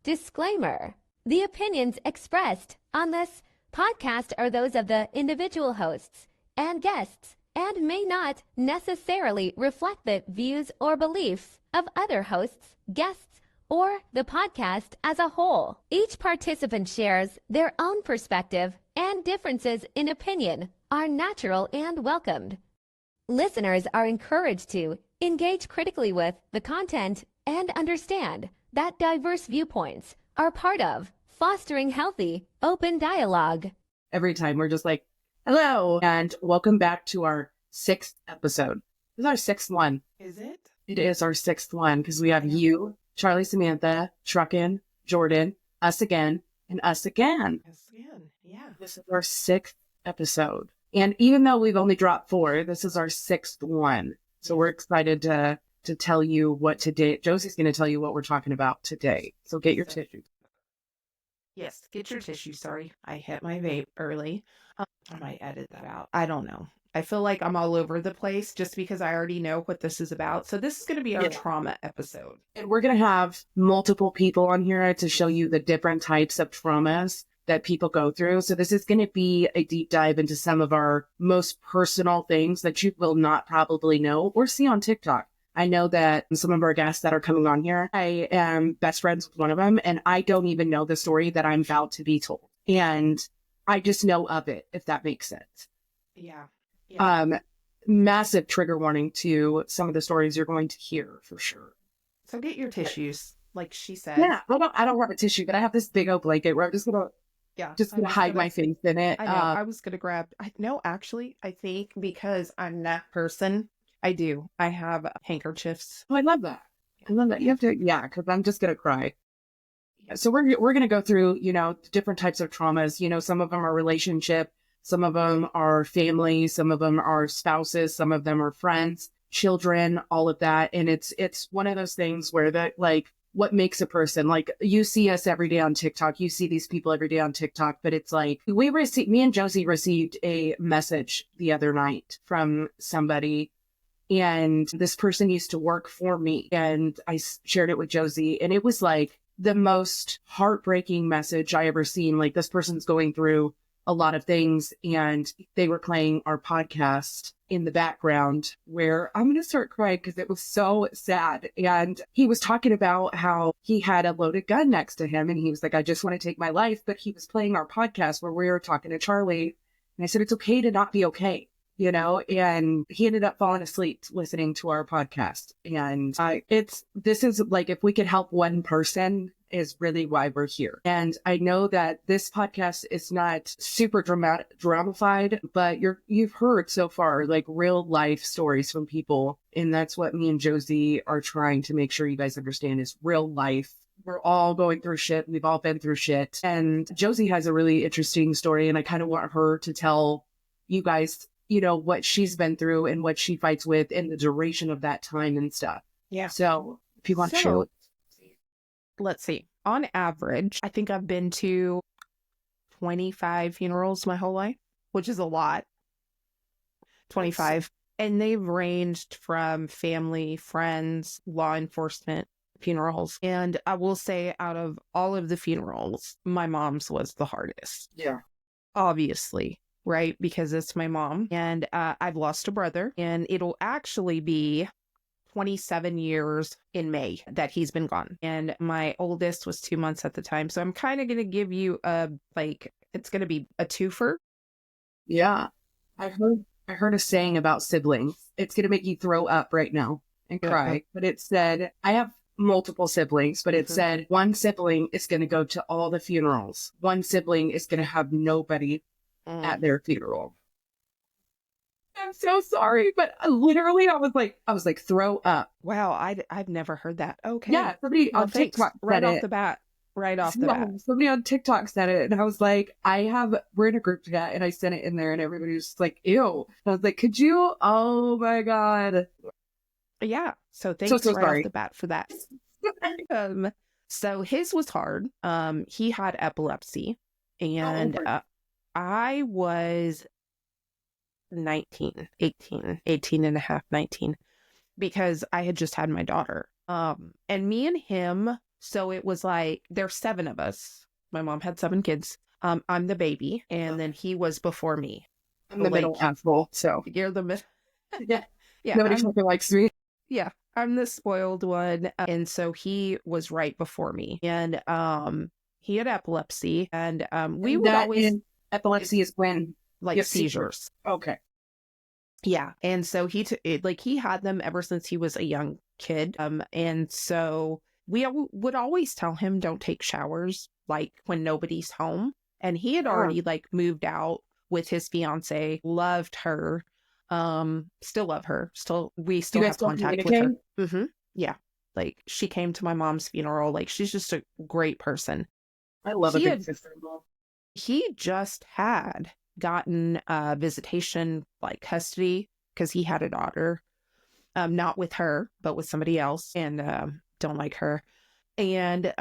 Disclaimer: the opinions expressed on this podcast are those of the individual hosts and guests and may not necessarily reflect the views or beliefs of other hosts, guests, or the podcast as a whole. Each participant shares their own perspective, and differences in opinion are natural and welcomed. Listeners are encouraged to engage critically with the content and understand that diverse viewpoints are part of fostering healthy, open dialogue. Every time we're just like, hello, and welcome back to our 6th episode. This is our 6th one. Is it? It is our 6th one because we have you, Charlie, Samantha, Truckin, Jordan, us again, and us again. Yes, again. Yeah. This is our 6th episode. And even though we've only dropped 4, this is our 6th one. So we're excited to tell you what today, Josie's going to tell you what we're talking about today. So get your tissue. Yes, get your tissue. Sorry, I hit my vape early. I might edit that out. I don't know. I feel like I'm all over the place just because I already know what this is about. So this is going to be our trauma episode. And we're going to have multiple people on here to show you the different types of traumas that people go through. So this is going to be a deep dive into some of our most personal things that you will not probably know or see on TikTok. I know that some of our guests that are coming on here, I am best friends with one of them, and I don't even know the story that I'm about to be told. And I just know of it, if that makes sense. Yeah. Massive trigger warning to some of the stories you're going to hear for sure. So get your tissues, like she said. Yeah, I don't have a tissue, but I have this big old blanket where I'm just gonna hide my face in it. I know. I was gonna grab. Actually, I think because I'm that person, I do. I have handkerchiefs. Oh, I love that. I love that. You have to, because I'm just gonna cry. So we're gonna go through, different types of traumas. Some of them are relationship, some of them are family, some of them are spouses, some of them are friends, children, all of that. And it's one of those things where that, like, what makes a person, like, you see us every day on TikTok, you see these people every day on TikTok, but it's like, me and Josie received a message the other night from somebody, and this person used to work for me, and I shared it with Josie, and it was like the most heartbreaking message I ever seen. Like, this person's going through a lot of things, and they were playing our podcast in the background, where I'm going to start crying because it was so sad. And he was talking about how he had a loaded gun next to him, and he was like, I just want to take my life. But he was playing our podcast where we were talking to Charlie, and I said, it's okay to not be okay. And he ended up falling asleep listening to our podcast. And this is like, if we could help one person is really why we're here. And I know that this podcast is not super dramatified, but you've heard so far like real life stories from people. And that's what me and Josie are trying to make sure you guys understand is real life. We're all going through shit. We've all been through shit. And Josie has a really interesting story, and I kind of want her to tell you guys what she's been through and what she fights with and the duration of that time and stuff. Yeah. So if you want to share. Let's see. On average, I think I've been to 25 funerals my whole life, which is a lot. 25. And they've ranged from family, friends, law enforcement, funerals. And I will say, out of all of the funerals, my mom's was the hardest. Yeah. Obviously. Right? Because it's my mom, and I've lost a brother, and it'll actually be 27 years in May that he's been gone. And my oldest was 2 months at the time. So I'm kind of going to give you it's going to be a twofer. Yeah. I heard a saying about siblings. It's going to make you throw up right now and cry. But it said, I have multiple siblings, but it said one sibling is going to go to all the funerals. One sibling is going to have nobody at their funeral. I'm so sorry, but literally I was like throw up. Wow, I've never heard that. Okay. Yeah, somebody on TikTok right off the bat. Somebody on TikTok said it, and I was like, we're in a group chat, and I sent it in there, and everybody was just like, ew. And I was like, could you? Oh my God. Yeah. So thanks so right sorry. Off the bat for that. So his was hard. He had epilepsy, and I was 18 and a half, 19, because I had just had my daughter. And me and him So it was like, there's 7 of us. My mom had 7 kids. I'm the baby, and then he was before me. I'm the middle asshole, so. You're the middle. Yeah. Yeah. Nobody fucking likes me. Yeah. I'm the spoiled one. And so he was right before me. And he had epilepsy. And we would always. Epilepsy is when? Like seizures. Okay. Yeah. And so he had them ever since he was a young kid. And so we would always tell him, don't take showers, like when nobody's home. And he had already like moved out with his fiance, loved her, still love her. We still have contact with her. Mm-hmm. Yeah. Like she came to my mom's funeral. Like she's just a great person. I love a big sister-in-law. He just had gotten visitation, like custody, because he had a daughter, not with her, but with somebody else, and don't like her. And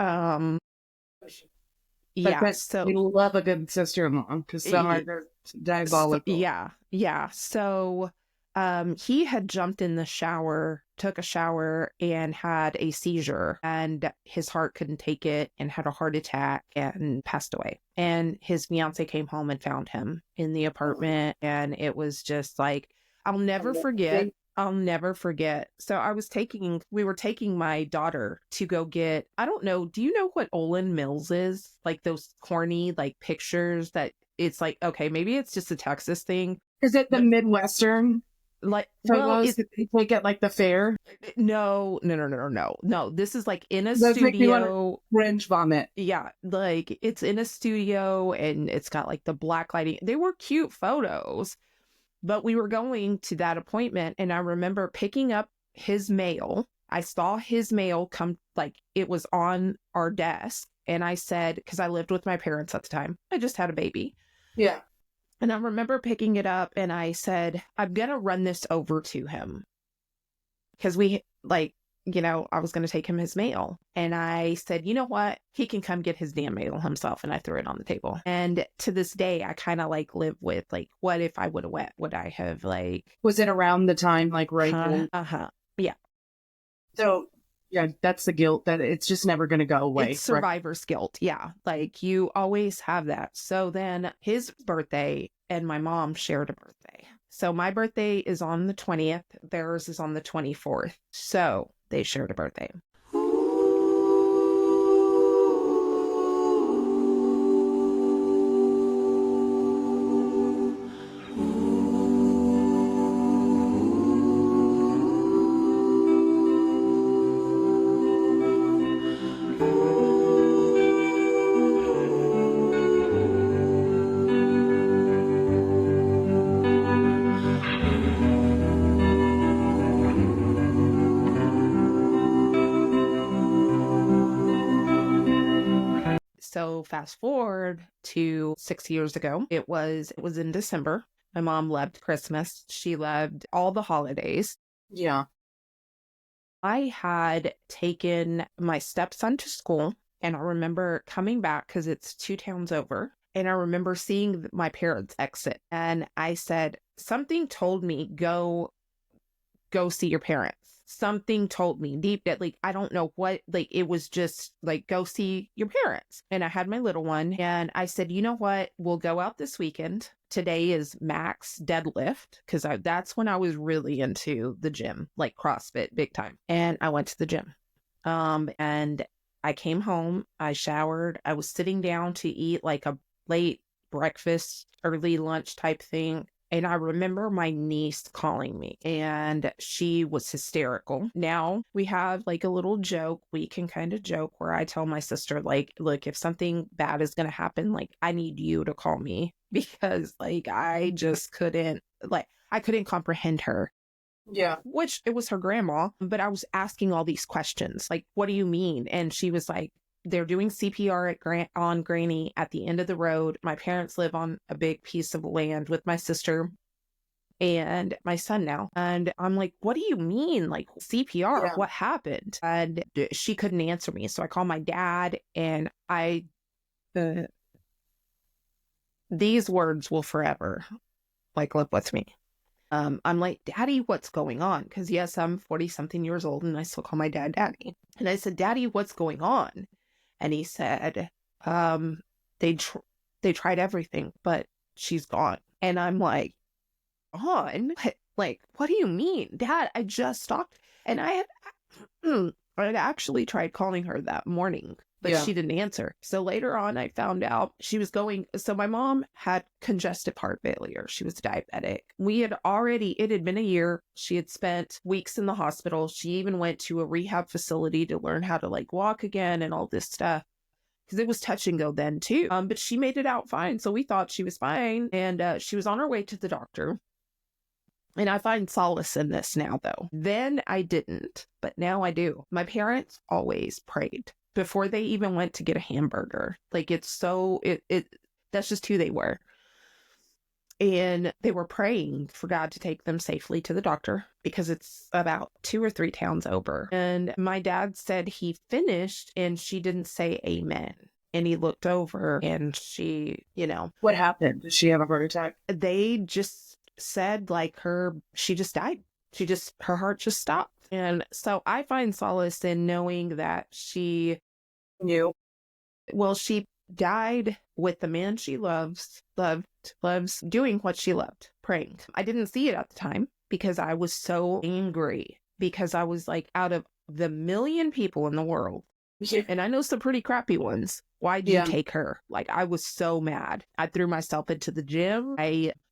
yeah, so we love a good sister-in-law because some are diabolical. Yeah. So he had jumped in the shower, took a shower, and had a seizure, and his heart couldn't take it and had a heart attack and passed away. And his fiance came home and found him in the apartment, and it was just like, I'll never forget. So we were taking my daughter to go get, I don't know, do you know what Olin Mills is? Like those corny like pictures that it's like, okay, maybe it's just a Texas thing. Is it the Midwestern? Like, well, they take it like the fair? No. This is like in a studio. Cringe vomit. Yeah, like it's in a studio and it's got like the black lighting. They were cute photos, but we were going to that appointment, and I remember picking up his mail. I saw his mail come, like it was on our desk, and I said, because I lived with my parents at the time, I just had a baby. Yeah. And I remember picking it up and I said, I'm going to run this over to him. Because I was going to take him his mail. And I said, you know what? He can come get his damn mail himself. And I threw it on the table. And to this day, I kind of like live with like, what if I would have went? Would I have like. Was it around the time like right? Yeah. So. Yeah, that's the guilt that it's just never going to go away. It's survivor's guilt. Yeah. Like you always have that. So then his birthday and my mom shared a birthday. So my birthday is on the 20th. Theirs is on the 24th. So they shared a birthday. So fast forward to 6 years ago, it was in December. My mom loved Christmas. She loved all the holidays. Yeah. I had taken my stepson to school, and I remember coming back because it's 2 towns over. And I remember seeing my parents exit, and I said, something told me, go see your parents. Something told me deep that, like, I don't know what, like, it was just like, go see your parents. And I had my little one, and I said, you know what? We'll go out this weekend. Today is max deadlift, because that's when I was really into the gym, like CrossFit, big time. And I went to the gym. And I came home, I showered, I was sitting down to eat like a late breakfast, early lunch type thing. And I remember my niece calling me, and she was hysterical. Now we have like a little joke. We can kind of joke where I tell my sister, like, look, if something bad is going to happen, like, I need you to call me, because like, I just couldn't, like, I couldn't comprehend her. Yeah. Which it was her grandma, but I was asking all these questions. Like, what do you mean? And she was like, they're doing CPR on Granny at the end of the road. My parents live on a big piece of land with my sister and my son now. And I'm like, what do you mean? Like CPR? Yeah. What happened? And she couldn't answer me. So I called my dad, and these words will forever like live with me. I'm like, Daddy, what's going on? Because yes, I'm 40 something years old and I still call my dad Daddy. And I said, Daddy, what's going on? And he said, um, they tried everything, but she's gone. And I'm like, gone? Like, what do you mean? Dad, I just talked. And I had actually tried calling her that morning, but Yeah. she didn't answer. So later on, I found out she was going. So my mom had congestive heart failure. She was diabetic. It had been a year. She had spent weeks in the hospital. She even went to a rehab facility to learn how to like walk again and all this stuff. Because it was touch and go then too. But she made it out fine. So we thought she was fine. And she was on her way to the doctor. And I find solace in this now, though. Then I didn't, but now I do. My parents always prayed before they even went to get a hamburger. Like that's just who they were. And they were praying for God to take them safely to the doctor because it's about 2 or 3 towns over. And my dad said he finished and she didn't say amen. And he looked over and she, What happened? Did she have a heart attack? They just said like she just died. Her heart just stopped. And so I find solace in knowing that she died with the man she loves doing what she loved, praying. I didn't see it at the time because I was so angry because I was like, out of the million people in the world, and I know some pretty crappy ones, why'd you take her? Like, I was so mad. I threw myself into the gym.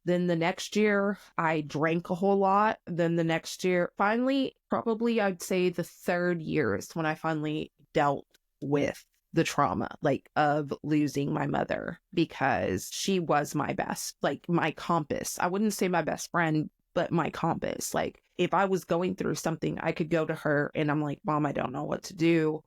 Then the next year, I drank a whole lot. Then the next year, finally, probably I'd say the 3rd year is when I finally dealt with the trauma, like, of losing my mother, because she was my best, like, my compass. I wouldn't say my best friend, but my compass. Like, if I was going through something, I could go to her and I'm like, Mom, I don't know what to do.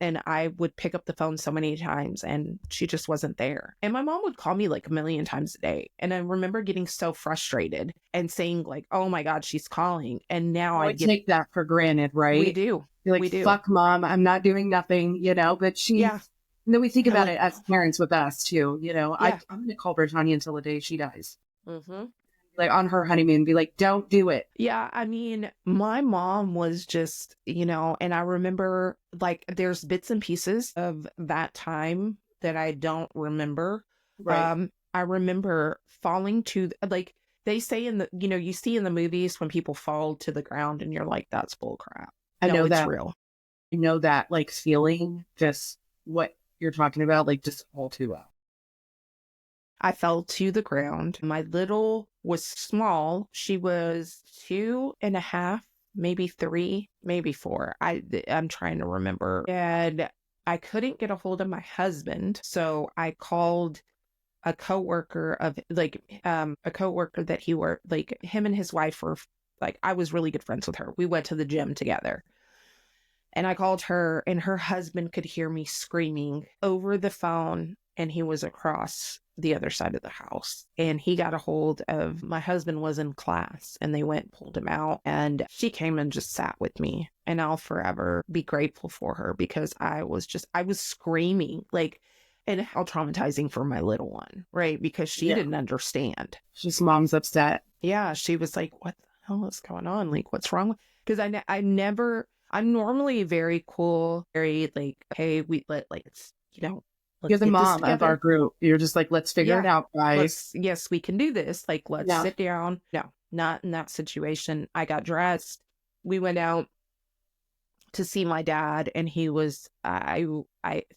And I would pick up the phone so many times and she just wasn't there. And my mom would call me like a million times a day. And I remember getting so frustrated and saying like, oh my God, she's calling. And now I take that for granted, right? We do. You're like, we do. Fuck Mom, I'm not doing nothing, but she, and then we think about it as parents with us too, I'm going to call Brittany until the day she dies. Mm-hmm. Like on her honeymoon, be like, don't do it. Yeah, I mean, my mom was just, and I remember like there's bits and pieces of that time that I don't remember. Right. I remember falling to, like, they say in the, you see in the movies when people fall to the ground and you're like, that's bull crap. I know it's that. real. I know that, like, feeling, just what you're talking about, like, just all too well. I fell to the ground. My little was small. She was 2.5, maybe 3, maybe 4. I'm trying to remember. And I couldn't get a hold of my husband. So I called a coworker that he worked, like him and his wife were like, I was really good friends with her. We went to the gym together. And I called her and her husband could hear me screaming over the phone. And he was across the other side of the house. And he got a hold of, my husband was in class and they went and pulled him out. And she came and just sat with me. And I'll forever be grateful for her because I was screaming, like, and how traumatizing for my little one, right? Because she didn't understand. Just Mom's upset. Yeah, she was like, what the hell is going on? Like, what's wrong? Because I'm normally very cool, very like, hey, it's, you're the mom of our group. You're just like, let's figure it out, guys. Yes, we can do this. Like, let's sit down. No, not in that situation. I got dressed. We went out to see my dad, and he was, I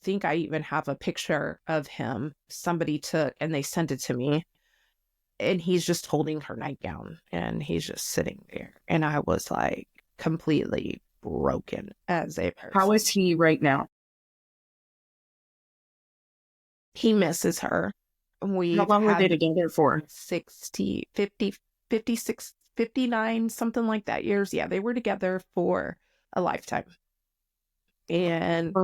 think I even have a picture of him somebody took and they sent it to me. And he's just holding her nightgown and he's just sitting there. And I was like completely broken as a person. How is he right now? He misses her. How long were they together for? 60, 50, 56, 59, something like that years. Yeah, they were together for a lifetime. And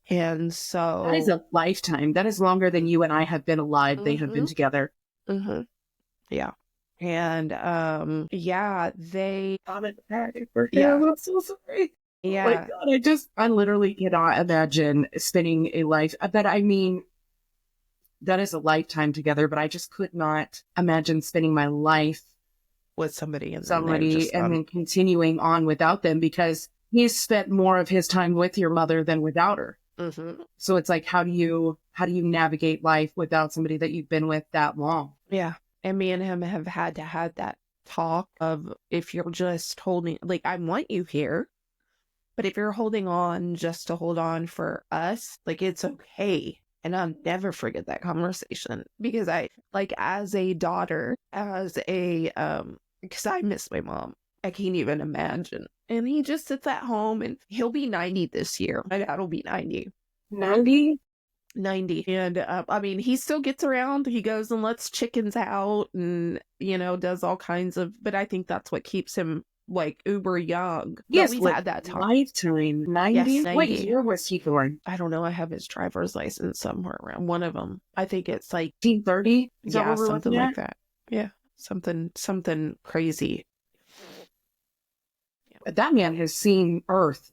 and so that is a lifetime. That is longer than you and I have been alive. They have been together. Mm-hmm. Yeah. And they I'm so sorry. Yeah. Oh my God, I literally cannot imagine spending a life. But I mean, that is a lifetime together, but I just could not imagine spending my life with somebody and then continuing on without them, because he's spent more of his time with your mother than without her. Mm-hmm. So it's like, how do you navigate life without somebody that you've been with that long? Yeah. And me and him have had to have that talk of, if you're just holding, like, I want you here, but if you're holding on just to hold on for us, like, it's okay. And I'll never forget that conversation, because I, like, as a daughter, because I miss my mom. I can't even imagine. And he just sits at home, and he'll be 90 this year. My dad will be 90. 90? 90. And I mean, he still gets around. He goes and lets chickens out and, does all kinds of, but I think that's what keeps him like uber young. Yes, we've had that talk. Lifetime. 90? Yes, 90. What year was he born? I don't know. I have his driver's license somewhere around one of them. I think it's like 1930? Yeah, something like that. Yeah, something crazy. That man has seen Earth.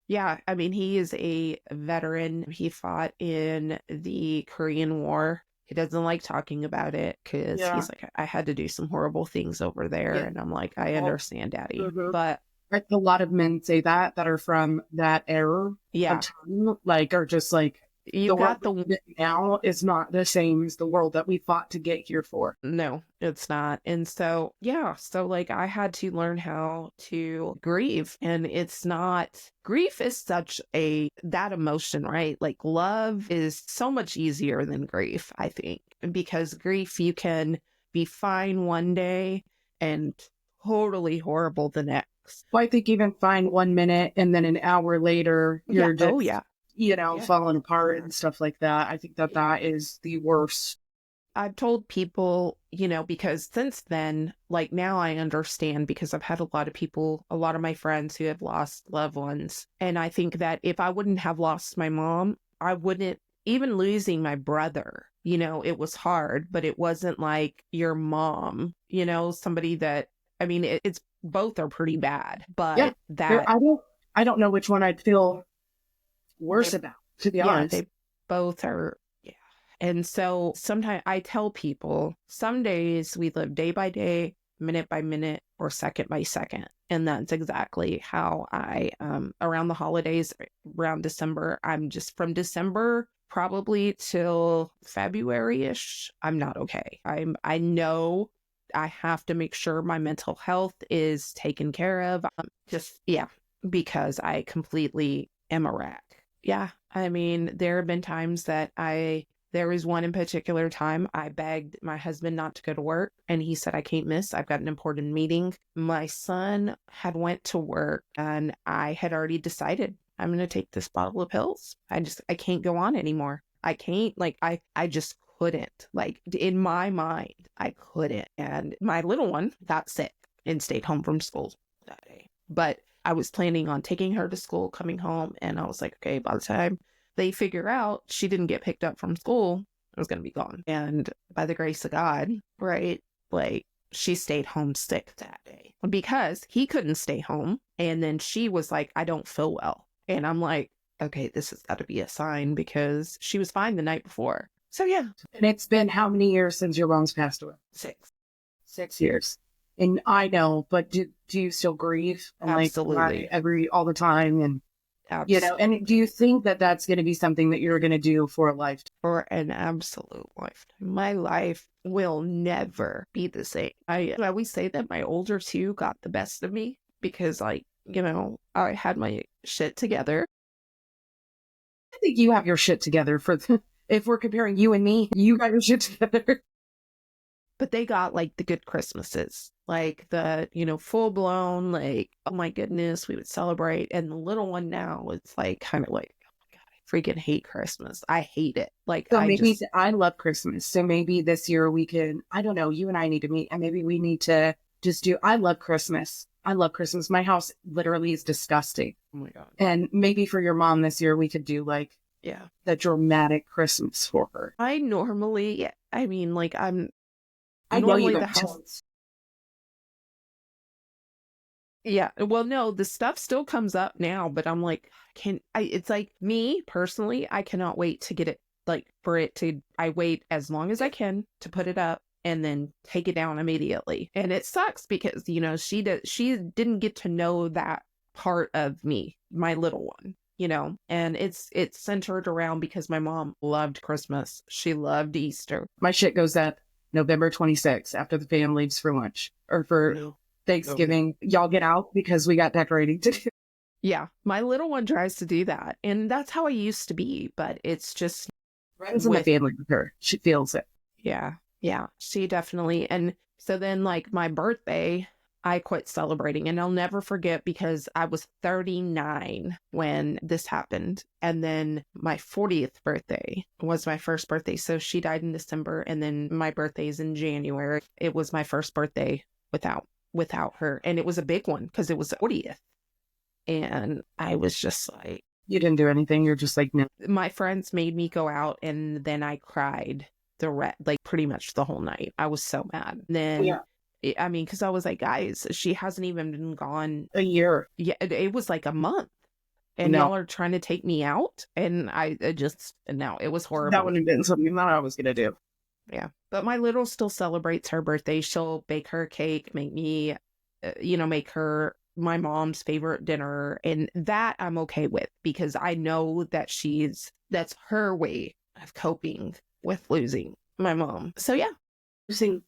Yeah, I mean, he is a veteran. He fought in the Korean War. He doesn't like talking about it because he's like, I had to do some horrible things over there. Yeah. And I'm like, I understand, Daddy. Mm-hmm. But a lot of men say that are from that era of time, like, are just like, the world now is not the same as the world that we fought to get here for. No, it's not. And so, so like, I had to learn how to grieve. And it's not, grief is such that emotion, right? Like, love is so much easier than grief, I think, because grief, you can be fine one day and totally horrible the next. Well, I think even fine 1 minute and then an hour later, you're just, falling apart and stuff like that. I think that is the worst. I've told people, because since then, like, now I understand, because I've had a lot of my friends who have lost loved ones. And I think that if I wouldn't have lost my mom, I wouldn't, even losing my brother, it was hard, but it wasn't like your mom, somebody that, I mean, it's both are pretty bad, but I don't know which one I'd feel worse about, to be honest. They both are. Yeah. And so sometimes I tell people, some days we live day by day, minute by minute, or second by second. And that's exactly how I, around the holidays, around December, I'm just from December probably till February-ish, I'm not okay. I know I have to make sure my mental health is taken care of. Because I completely am a wreck. Yeah, I mean, there have been times that there was one in particular time I begged my husband not to go to work, and he said, I can't miss, I've got an important meeting. My son had went to work, and I had already decided I'm going to take this bottle of pills. I can't go on anymore. I can't, like, I just couldn't, like, in my mind, I couldn't. And my little one got sick and stayed home from school that day. But I was planning on taking her to school, coming home, and I was like, okay, by the time they figure out she didn't get picked up from school, I was going to be gone. And by the grace of God, right, like, she stayed home sick that day because he couldn't stay home. And then she was like, I don't feel well. And I'm like, okay, this has got to be a sign, because she was fine the night before. So, yeah. And it's been how many years since your mom's passed away? 6 years. And I know, but do you still grieve? Absolutely. Like, all the time? And, and do you think that that's going to be something that you're going to do for a lifetime? For an absolute lifetime. My life will never be the same. I always say that my older two got the best of me, because, like, I had my shit together. I think you have your shit together if we're comparing you and me, you got your shit together. But they got, like, the good Christmases, like the, full blown, like, oh my goodness, we would celebrate. And the little one now, it's like, kind of like, oh my God, I freaking hate Christmas. I hate it. Like, so I love Christmas. So maybe this year we can, I don't know, you and I need to meet, and maybe we need to just I love Christmas. My house literally is disgusting. Oh my God. And maybe for your mom this year, we could do, like, the dramatic Christmas for her. I normally, I mean, like, I know you the house. Yeah. Well, no, the stuff still comes up now, but I'm like, it's like, me personally, I cannot wait to get it like for it to, I wait as long as I can to put it up and then take it down immediately. And it sucks because, you know, she didn't get to know that part of me, my little one, you know, and it's centered around because my mom loved Christmas. She loved Easter. My shit goes up November 26th after the family leaves for lunch or for Thanksgiving. Y'all get out because we got decorating to do. Yeah, my little one tries to do that. And that's how I used to be. But it's just Friends in the family with her. She feels it. Yeah, she definitely. And so then, like, my birthday, I quit celebrating. And I'll never forget because I was 39 when this happened. And then my 40th birthday was my first birthday. So she died in December. And then my birthday is in January. It was my first birthday without her. And it was a big one because it was the 40th. And I was just like, you didn't do anything. You're just like, no. My friends made me go out and then I cried like pretty much the whole night. I was so mad. Then, I mean, because I was like, guys, she hasn't even been gone a year. Yeah, it was like a month. And y'all are trying to take me out. And no, it was horrible. That would have been something that I was going to do. Yeah. But my little still celebrates her birthday. She'll bake her a cake, make me, make her my mom's favorite dinner, and that I'm okay with because I know that that's her way of coping with losing my mom. So yeah. Losing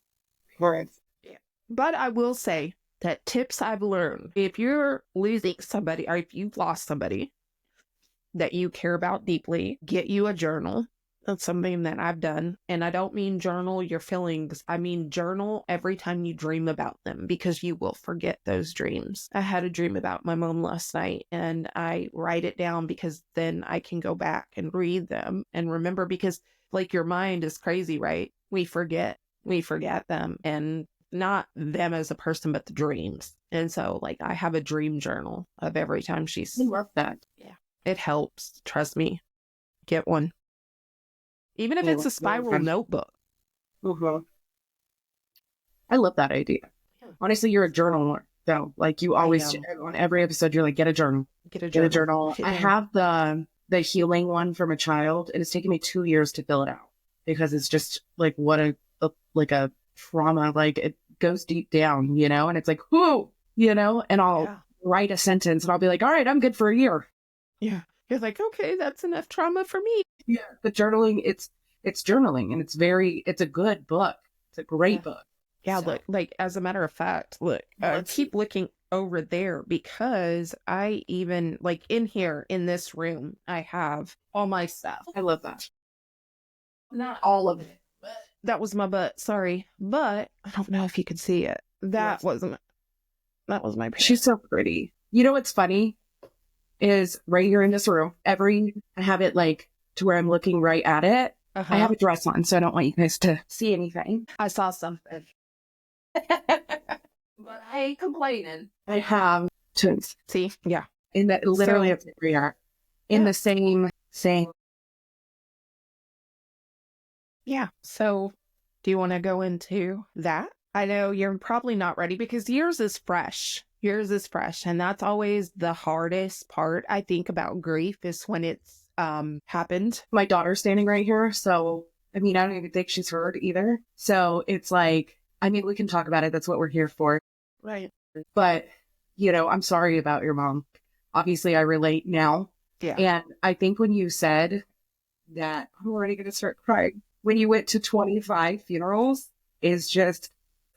parents. Yeah. But I will say that tips I've learned, if you're losing somebody or if you've lost somebody that you care about deeply, get you a journal. That's something that I've done. And I don't mean journal your feelings. I mean journal every time you dream about them because you will forget those dreams. I had a dream about my mom last night and I write it down because then I can go back and read them and remember because like your mind is crazy, right? We forget them and not them as a person, but the dreams. And so like I have a dream journal of every time she's. I love that. Yeah. It helps. Trust me. Get one. Even if it's a spiral notebook. Mm-hmm. I love that idea. Yeah. Honestly, you're a journaler, though. Like you always, on every episode, you're like, get a journal. Get a journal. I have the healing one from a child, and it's taken me 2 years to fill it out because it's just like what a trauma. Like it goes deep down, and it's like, whoo, and I'll write a sentence, and I'll be like, all right, I'm good for a year. Yeah. You're like, okay, that's enough trauma for me. Yeah. But journaling, it's journaling and it's a good book. It's a great book. Yeah. So. Look, like, as a matter of fact, look, keep looking over there because I even like in here in this room, I have all my stuff. I love that. Not all of it, but that was my butt. Sorry. But I don't know if you could see it. That was my parent. She's so pretty. You know what's funny? Is right here in this room. I have it like to where I'm looking right at it. Uh-huh. I have a dress on, so I don't want you guys to see anything. I saw something. But I ain't complaining. I have twins. See? Yeah. In that literally it's we are in the same. Yeah. So do you want to go into that? I know you're probably not ready because yours is fresh. And that's always the hardest part, I think, about grief is when it's happened. My daughter's standing right here. So, I mean, I don't even think she's heard either. So it's like, I mean, we can talk about it. That's what we're here for. Right. But, I'm sorry about your mom. Obviously, I relate now. Yeah. And I think when you said that, I'm already going to start crying. When you went to 25 funerals, is just...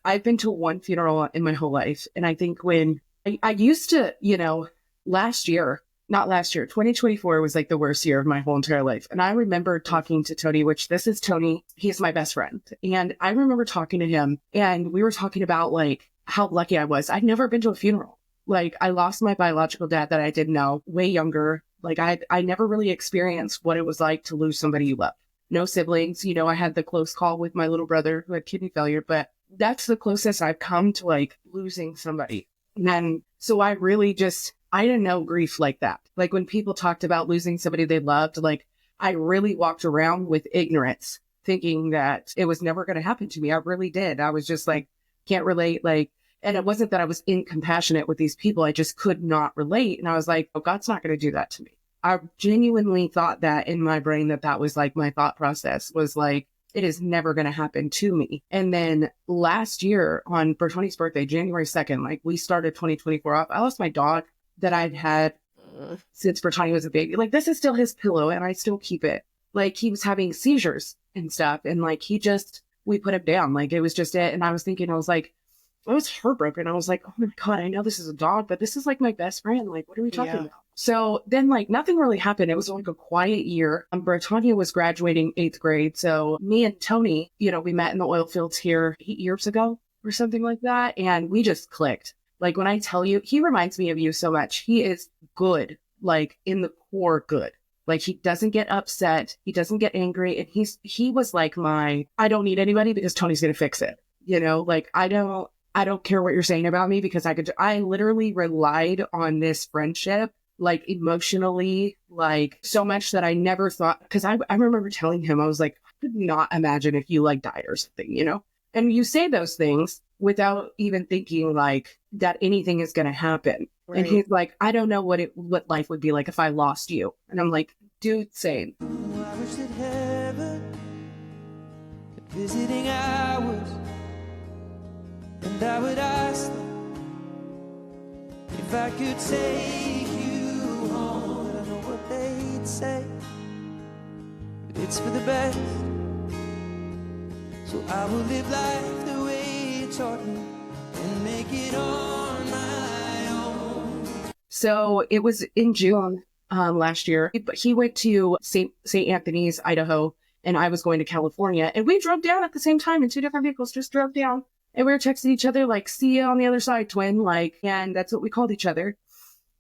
I've been to one funeral in my whole life. And I think when I used to, 2024 was like the worst year of my whole entire life. And I remember talking to Tony, which this is Tony. He's my best friend. And I remember talking to him and we were talking about like how lucky I was. I'd never been to a funeral. Like I lost my biological dad that I didn't know way younger. Like I never really experienced what it was like to lose somebody you love. No siblings. I had the close call with my little brother who had kidney failure, but that's the closest I've come to like losing somebody. And so I really I didn't know grief like that. Like when people talked about losing somebody they loved, like I really walked around with ignorance thinking that it was never going to happen to me. I really did. I was just like, can't relate. Like, and it wasn't that I was incompassionate with these people. I just could not relate. And I was like, oh, God's not going to do that to me. I genuinely thought that in my brain that was like my thought process was like, it is never going to happen to me. And then last year on Bertoni's birthday, January 2nd, like we started 2024 off. I lost my dog that I'd had since Bertoni was a baby. Like this is still his pillow and I still keep it. Like he was having seizures and stuff. And like we put him down. Like it was just it. And I was thinking, I was like, I was heartbroken. I was like, oh my God, I know this is a dog, but this is like my best friend. Like, what are we talking about? So then like nothing really happened. It was like a quiet year. Britannia was graduating 8th grade. So me and Tony, you know, we met in the oil fields here 8 years ago or something like that. And we just clicked. Like when I tell you, he reminds me of you so much. He is good, like in the core good. Like he doesn't get upset. He doesn't get angry. And he was like I don't need anybody because Tony's going to fix it. You know, like I don't care what you're saying about me because I literally relied on this friendship, like emotionally, like so much that I never thought, because I remember telling him, I was like, I could not imagine if you like died or something, you know? And you say those things without even thinking like that anything is going to happen. Right. And he's like, I don't know what life would be like if I lost you. And I'm like, dude, same. Oh, I wish that heaven could visiting hours. And I would ask them if I could take you home. I know what they'd say, but it's for the best. So I will live life the way you taught me and make it on my own. So it was in June last year. He went to St. Anthony's, Idaho, and I was going to California. And we drove down at the same time in 2 different vehicles, just drove down. And we were texting each other, like, see you on the other side, twin, like, and that's what we called each other.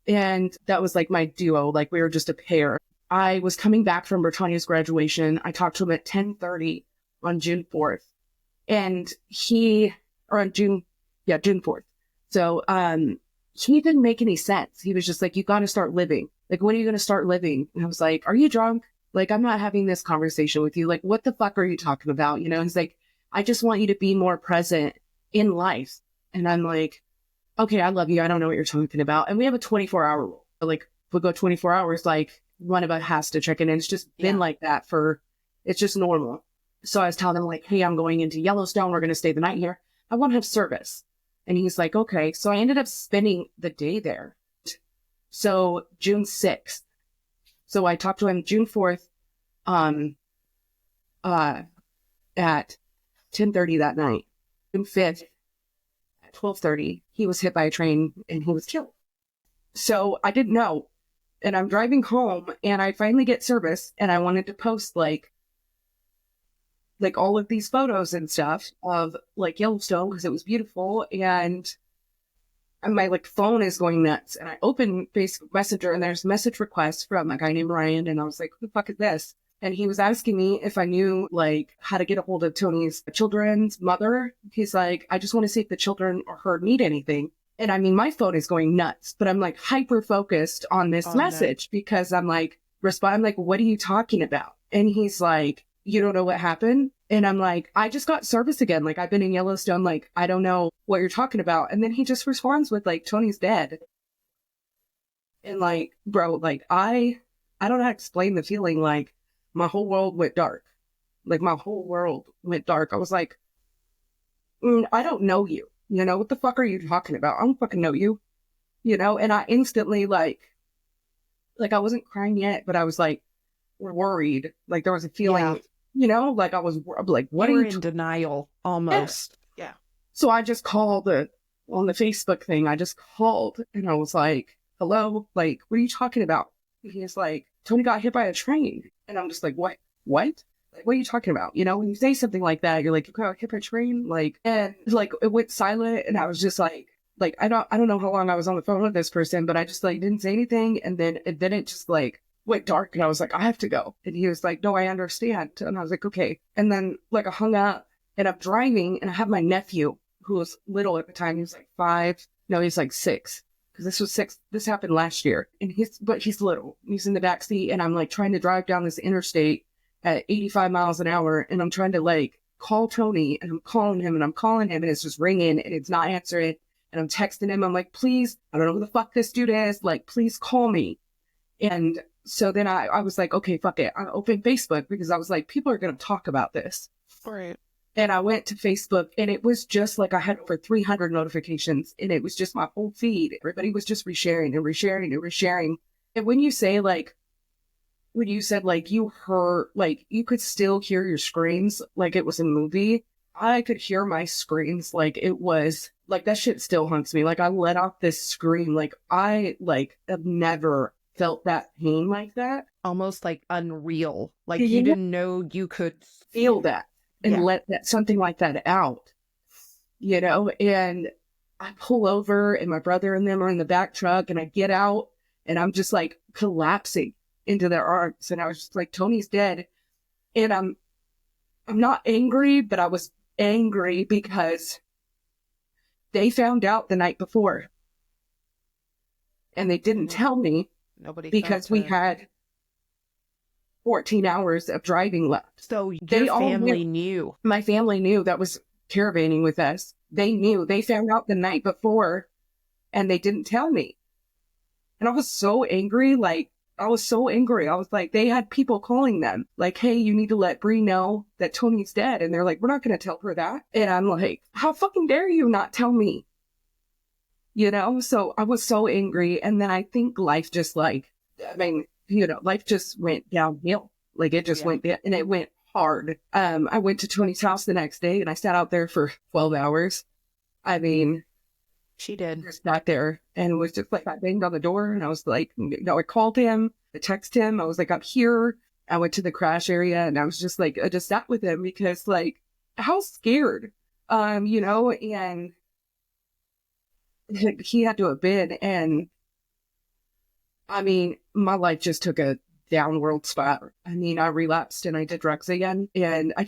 And that was like my duo, like we were just a pair. I was coming back from Britannia's graduation. I talked to him at 10:30 on June 4th. And June 4th. So, he didn't make any sense. He was just like, you got to start living. Like, when are you going to start living? And I was like, are you drunk? Like, I'm not having this conversation with you. Like, what the fuck are you talking about? You know, he's like, I just want you to be more present in life. And I'm like, okay, I love you. I don't know what you're talking about. And we have a 24-hour rule. Like, if we go 24 hours, like one of us has to check in. And it's just been like that it's just normal. So I was telling him like, hey, I'm going into Yellowstone. We're going to stay the night here. I want to have service. And he's like, okay. So I ended up spending the day there. So June 6th. So I talked to him June 4th, at 10:30 that night. June 5th at 12:30, he was hit by a train and he was killed. So I didn't know. And I'm driving home and I finally get service and I wanted to post like all of these photos and stuff of like Yellowstone because it was beautiful. And my like phone is going nuts. And I open Facebook Messenger and there's message requests from a guy named Ryan. And I was like, who the fuck is this? And he was asking me if I knew like how to get a hold of Tony's children's mother. He's like, I just want to see if the children or her need anything. And I mean, my phone is going nuts, but I'm like hyper focused on this message because I'm like, I'm like, what are you talking about? And he's like, you don't know what happened? And I'm like, I just got service again. Like I've been in Yellowstone. Like, I don't know what you're talking about. And then he just responds with like, Tony's dead. And like, bro, like I don't know how to explain the feeling. Like my whole world went dark. Like my whole world went dark. I was like, I don't know you. You know, what the fuck are you talking about? I don't fucking know you. You know, and I instantly like I wasn't crying yet, but I was like worried. Like there was a feeling, you know, like I was like, what are you in denial almost. Yeah. So I just called on the Facebook thing. I just called and I was like, hello, like, what are you talking about? And he's like, Tony got hit by a train. And I'm just like, what? Like, what are you talking about? You know, when you say something like that, you're like, you got hit by a train? Like, and like, it went silent. And I was just like, I don't know how long I was on the phone with this person, but I just like didn't say anything. And then it just like went dark and I was like, I have to go. And he was like, no, I understand. And I was like, okay. And then like I hung up and I'm driving and I have my nephew who was little at the time. He was like 5. No, he's like 6. Because this was 6. This happened last year. And he's little. He's in the back seat and I'm like trying to drive down this interstate at 85 miles an hour. And I'm trying to like call Tony and I'm calling him and it's just ringing and it's not answering. And I'm texting him. I'm like, please, I don't know who the fuck this dude is. Like, please call me. And So then I was like, okay, fuck it. I opened Facebook because I was like, people are going to talk about this. Right. And I went to Facebook and it was just like I had over 300 notifications and it was just my whole feed. Everybody was just resharing and resharing and resharing. And when you say like, when you said like you heard, like you could still hear your screams like it was a movie, I could hear my screams like it was, like that shit still haunts me. Like I let off this scream, like I like have never felt that pain like that. Almost like unreal. Like Yeah. you didn't know you could Feel that and Yeah. let that something like that out, you know? And I pull over and my brother and them are in the back truck and I get out and I'm just like collapsing into their arms. And I was just like, Tony's dead. And I'm not angry, but I was angry because they found out the night before and they didn't tell me Nobody because felt we it. had 14 hours of driving left. So They your all family knew. My family knew that was caravanning with us. They knew. They found out the night before and they didn't tell me. And I was so angry. Like, I was so angry. I was like, they had people calling them like, hey, you need to let Bree know that Tony's dead. And they're like, we're not going to tell her that. And I'm like, how fucking dare you not tell me? You know? So I was so angry. And then I think life just like, I mean, you know, life just went downhill. Like it just went down and it went hard. I went to Tony's house the next day and I sat out there for 12 hours. I mean, She did. just sat there and was just like, I banged on the door and I was like, I called him, I texted him. I was like, I'm here. I went to the crash area and I was just like, I just sat with him because like, how scared, you know, and he had to have been. And I mean, my life just took a downward spiral. I mean, I relapsed and I did drugs again. And I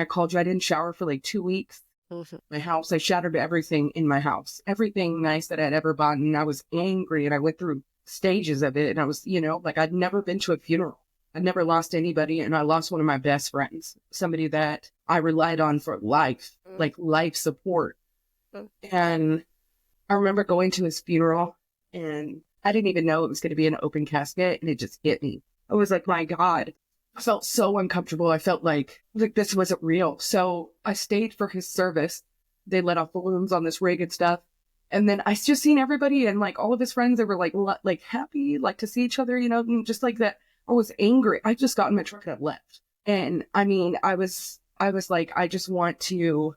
called you. I didn't shower for like 2 weeks. My house, I shattered everything in my house. Everything nice that I'd ever bought. And I was angry and I went through stages of it. And I was, you know, like I'd never been to a funeral. I'd never lost anybody. And I lost one of my best friends, somebody that I relied on for life, like life support. And I remember going to his funeral and I didn't even know it was going to be an open casket and it just hit me. I was like, my God, I felt so uncomfortable. I felt like this wasn't real. So I stayed for his service. They let off balloons on this rig and stuff. And then I just seen everybody and like all of his friends, they were like happy, like to see each other, you know, and just like that. I was angry. I just got in my truck and I left. And I mean, I was like, I just want to,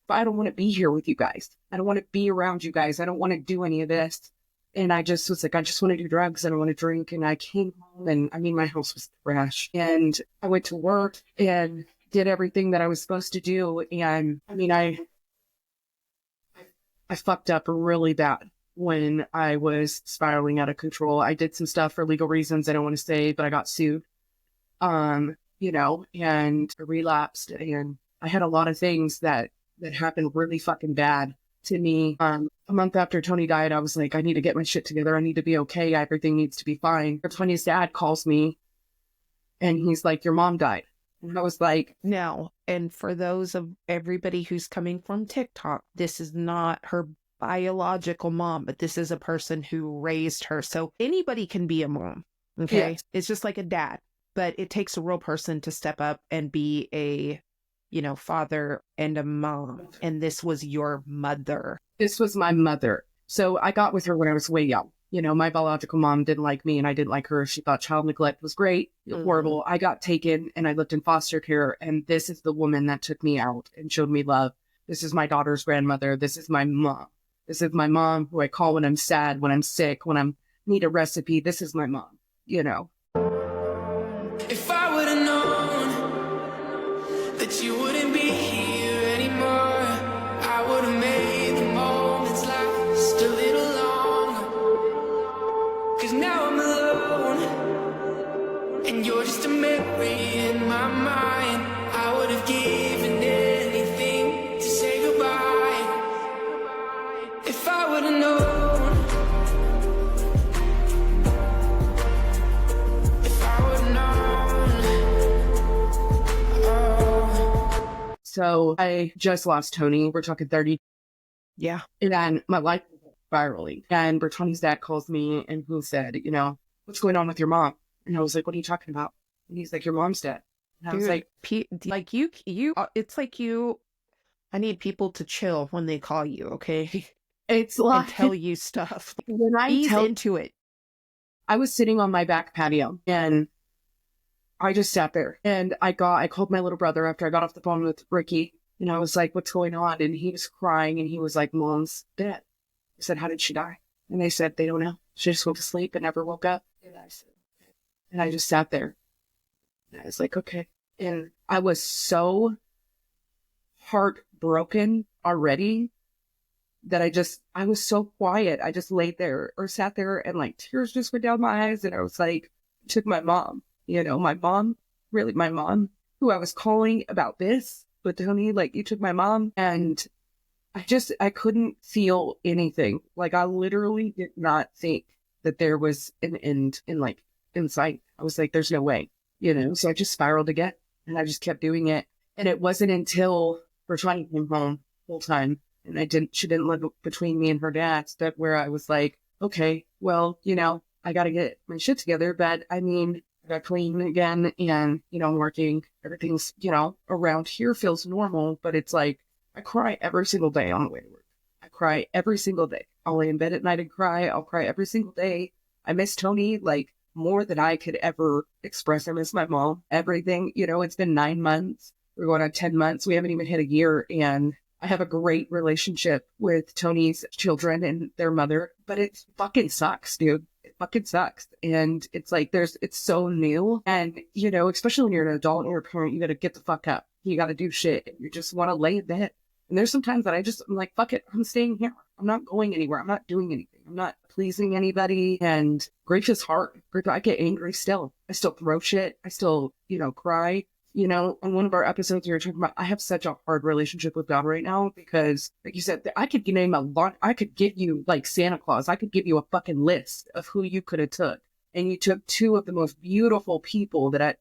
but I don't want to be here with you guys. I don't want to be around you guys. I don't want to do any of this. And I just was like, I just want to do drugs. I don't want to drink. And I came home and I mean, my house was trash. And I went to work and did everything that I was supposed to do. And I mean, I fucked up really bad when I was spiraling out of control. I did some stuff for legal reasons I don't want to say, but I got sued, you know, and I relapsed. And I had a lot of things that happened really fucking bad to me. A month after Tony died, I was like, I need to get my shit together. I need to be okay. Everything needs to be fine. Tony's dad calls me and he's like, your mom died. And I was like, Now, and for those of everybody who's coming from TikTok, this is not her biological mom, but this is a person who raised her. So anybody can be a mom. Okay. Yes. It's just like a dad, but it takes a real person to step up and be a, you know, father and a mom. And this was your mother. this was my mother. So I got with her when I was way young. You know, my biological mom didn't like me and I didn't like her. She thought child neglect was great, horrible. I got taken and I lived in foster care. And this is the woman that took me out and showed me love. This is my daughter's grandmother. This is my mom. This is my mom who I call when I'm sad, when I'm sick, when I need a recipe. This is my mom, you know. If I would have known that you wouldn't be here anymore, I would have made the moments last a little longer. 'Cause now I'm alone, and you're just a memory in my mind. I would have given anything to say goodbye. If I would have known. So I just lost Tony. We're talking 30. Yeah. And my life was spiraling. And Bertani's dad calls me and he said, you know, what's going on with your mom? And I was like, what are you talking about? And he's like, your mom's dead. And I was like, like it's like I need people to chill when they call you, okay? it's And like, tell you stuff. when I Ease tell, into it. I was sitting on my back patio and I just sat there and I called my little brother after I got off the phone with Ricky and I was like, what's going on? And he was crying and he was like, Mom's dead. I said, how did she die? And they said, they don't know. She just went to sleep and never woke up. And I said, okay. And I just sat there. And I was like, okay. And I was so heartbroken already that I was so quiet. I just laid there or sat there and like tears just went down my eyes. And I was like, took my mom, my mom, really my mom, who I was calling about this with Tony, like you took my mom. And I couldn't feel anything. Like I literally did not think that there was an end in sight. I was like, there's no way, so I just spiraled again and I just kept doing it. And it wasn't until Bertrand came home full time and she didn't live between me and her dad's that where I was like, okay, well, I got to get my shit together. But I mean, I got clean again and, I'm working, everything's, around here feels normal, but it's like, I cry every single day on the way to work. I cry every single day. I'll lay in bed at night and cry. I'll cry every single day. I miss Tony like more than I could ever express. I miss my mom, everything. It's been 9 months. We're going on 10 months. We haven't even hit a year. And I have a great relationship with Tony's children and their mother, but it fucking sucks, dude. It fucking sucks. And it's like, it's so new. And, especially when you're an adult and you're a parent, you got to get the fuck up. You got to do shit. And you just want to lay in bed. And there's sometimes that I'm like, fuck it. I'm staying here. I'm not going anywhere. I'm not doing anything. I'm not pleasing anybody. And grief is hard. I get angry still. I still throw shit. I still, cry. On one of our episodes, we were talking about, I have such a hard relationship with God right now because, like you said, I could name a lot. I could give you like Santa Claus. I could give you a fucking list of who you could have took. And you took two of the most beautiful people that I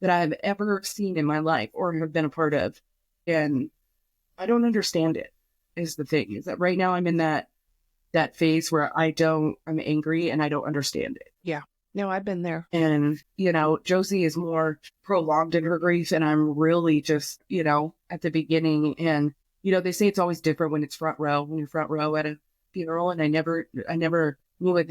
have ever seen in my life or have been a part of. And I don't understand it is the thing. Is that right now I'm in that phase where I'm angry and I don't understand it. Yeah. No, I've been there. And, Josie is more prolonged in her grief and I'm really just, at the beginning. And, they say it's always different when you're front row at a funeral. And I never knew what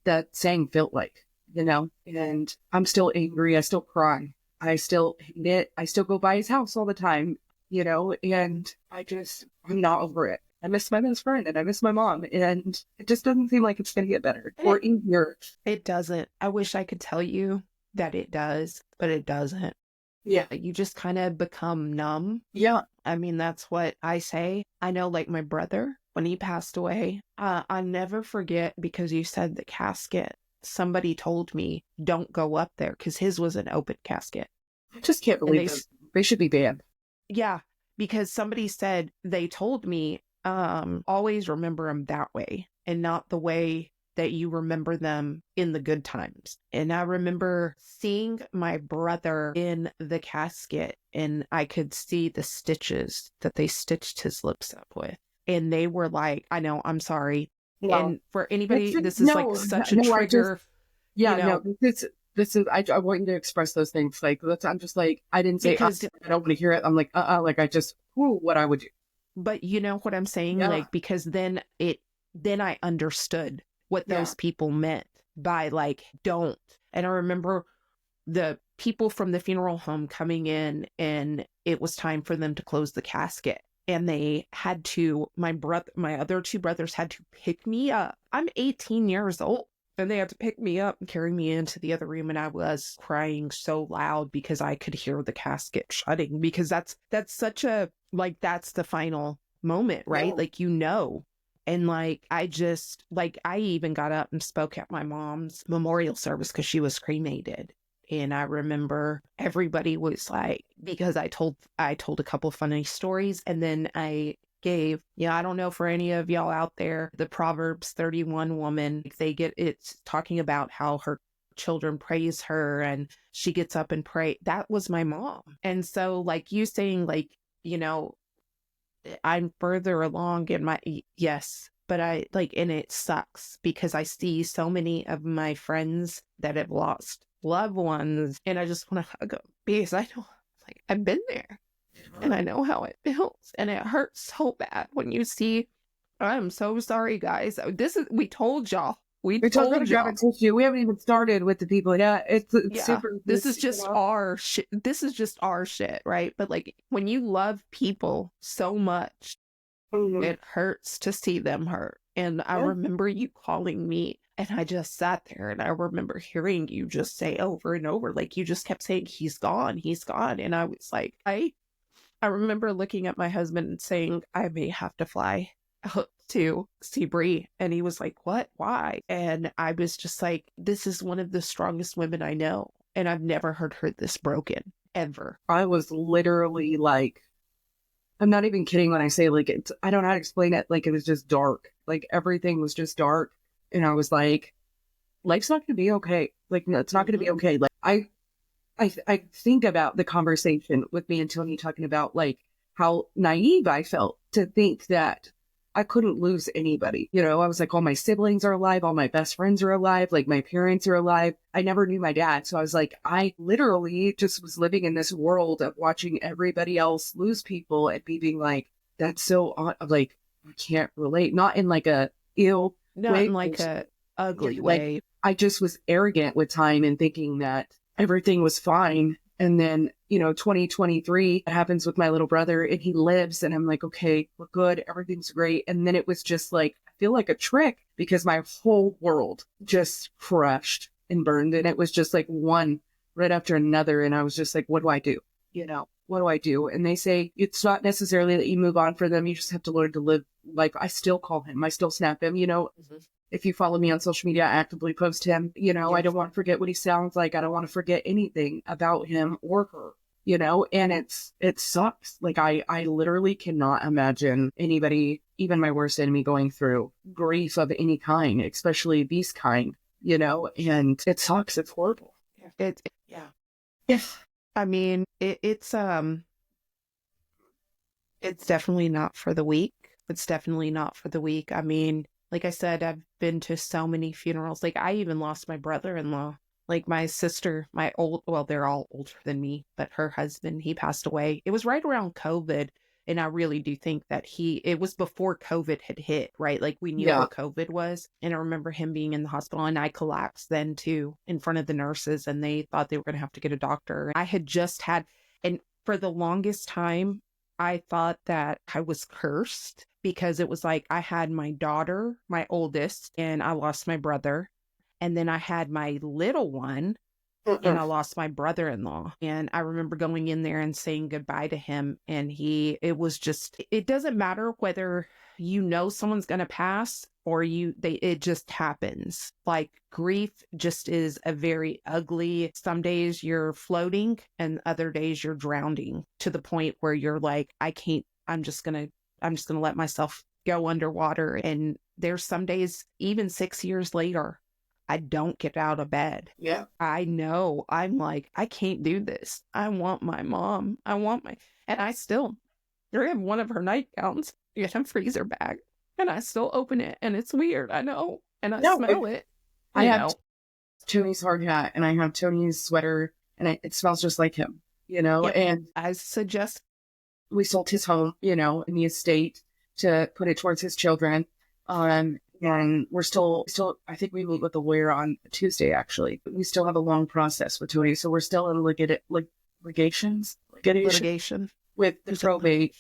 that saying felt like, and I'm still angry. I still cry. I still hate it. I still go by his house all the time, and I'm not over it. I miss my best friend and I miss my mom and it just doesn't seem like it's going to get better or easier. It doesn't. I wish I could tell you that it does, but it doesn't. Yeah. You just kind of become numb. Yeah. I mean, that's what I say. I know like my brother, when he passed away, I never forget because you said the casket. Somebody told me, don't go up there because his was an open casket. I just can't believe they should be banned. Yeah, because somebody said they told me, always remember them that way and not the way that you remember them in the good times. And I remember seeing my brother in the casket and I could see the stitches that they stitched his lips up with. And they were like, I know, I'm sorry. No. And for anybody, this is like such a trigger. This is, I want you to express those things. Like, I'm just like, I didn't say, I don't want to hear it. I'm like, like I just, what I would do. But you know what I'm saying? Yeah. Like, because then I understood what those people meant by like, don't. And I remember the people from the funeral home coming in and it was time for them to close the casket. And they had to, my other two brothers had to pick me up. I'm 18 years old. And they had to pick me up and carry me into the other room. And I was crying so loud because I could hear the casket shutting. Because that's such a, like, that's the final moment, right? Yeah. Like, and like, I even got up and spoke at my mom's memorial service because she was cremated. And I remember everybody was like, because I told a couple funny stories and then I gave, I don't know for any of y'all out there, the Proverbs 31 woman, it's talking about how her children praise her and she gets up and pray. That was my mom. And so like you saying like, I'm further along in my, yes, But I like, and it sucks because I see so many of my friends that have lost loved ones, and I just want to hug them because I know, like, I've been there and I know how it feels, and it hurts so bad when you see. I'm so sorry, guys. We told y'all. We told y'all. We haven't even started with the people. Yeah, it's super. This is just our shit. This is just our shit, right? But like, when you love people so much, it hurts to see them hurt. And I remember you calling me, and I just sat there, and I remember hearing you just say over and over, like, you just kept saying, he's gone, he's gone. And I was like, I remember looking at my husband and saying, I may have to fly out to see Bree. And he was like, what? Why? And I was just like, this is one of the strongest women I know. And I've never heard her this broken, ever. I was literally like, I'm not even kidding when I say, like, I don't know how to explain it. Like, it was just dark. Like, everything was just dark. And I was like, life's not going to be okay. Like, no, it's not going to be okay. Like, I think about the conversation with me and Tony talking about, like, how naive I felt to think that I couldn't lose anybody. You know, I was like, all my siblings are alive. All my best friends are alive. Like, my parents are alive. I never knew my dad. So I was like, I literally just was living in this world of watching everybody else lose people and me being like, that's so odd. Like, I can't relate. Not in like a ill Not way. in like a ugly way. Like, I just was arrogant with time and thinking that everything was fine. And then, you know, 2023 happens with my little brother, and he lives, and I'm like, okay, we're good. Everything's great. And then it was just like, I feel like a trick because my whole world just crushed and burned. And it was just like one right after another. And I was just like, what do I do? You know, what do I do? And they say, it's not necessarily that you move on for them. You just have to learn to live life. I still call him. I still snap him, you know. If you follow me on social media, I actively post him. You know, I don't want to forget what he sounds like. I don't want to forget anything about him or her, you know, and it sucks. Like, I literally cannot imagine anybody, even my worst enemy, going through grief of any kind, especially these kind, you know, and it sucks. It's horrible. I mean, it's definitely not for the weak. It's definitely not for the weak. I mean, like I said, I've been to so many funerals. Like, I even lost my brother-in-law. Like, my sister, they're all older than me, but her husband, he passed away. It was right around COVID. And I really do think that it was before COVID had hit, right? Like, we knew what COVID was. And I remember him being in the hospital, and I collapsed then too in front of the nurses, and they thought they were going to have to get a doctor. I had just had, and for the longest time, I thought that I was cursed because it was like I had my daughter, my oldest, and I lost my brother. And then I had my little one, and I lost my brother-in-law. And I remember going in there and saying goodbye to him. And it doesn't matter whether you know someone's going to pass or it just happens. Like, grief just is a very ugly, some days you're floating and other days you're drowning to the point where you're like, I'm just going to let myself go underwater. And there's some days, even 6 years later, I don't get out of bed. Yeah. I know. I'm like, I can't do this. I want my mom. And I still have one of her nightgowns in a freezer bag, and I still open it, and it's weird. I know. And I smell it. I have Tony's hard hat, and I have Tony's sweater, and it smells just like him, you know. Yep. And I suggest we sold his home, you know, in the estate to put it towards his children. And we're still, I think we meet with the lawyer on Tuesday, actually. But we still have a long process with Tony. So we're still in litigation with the probate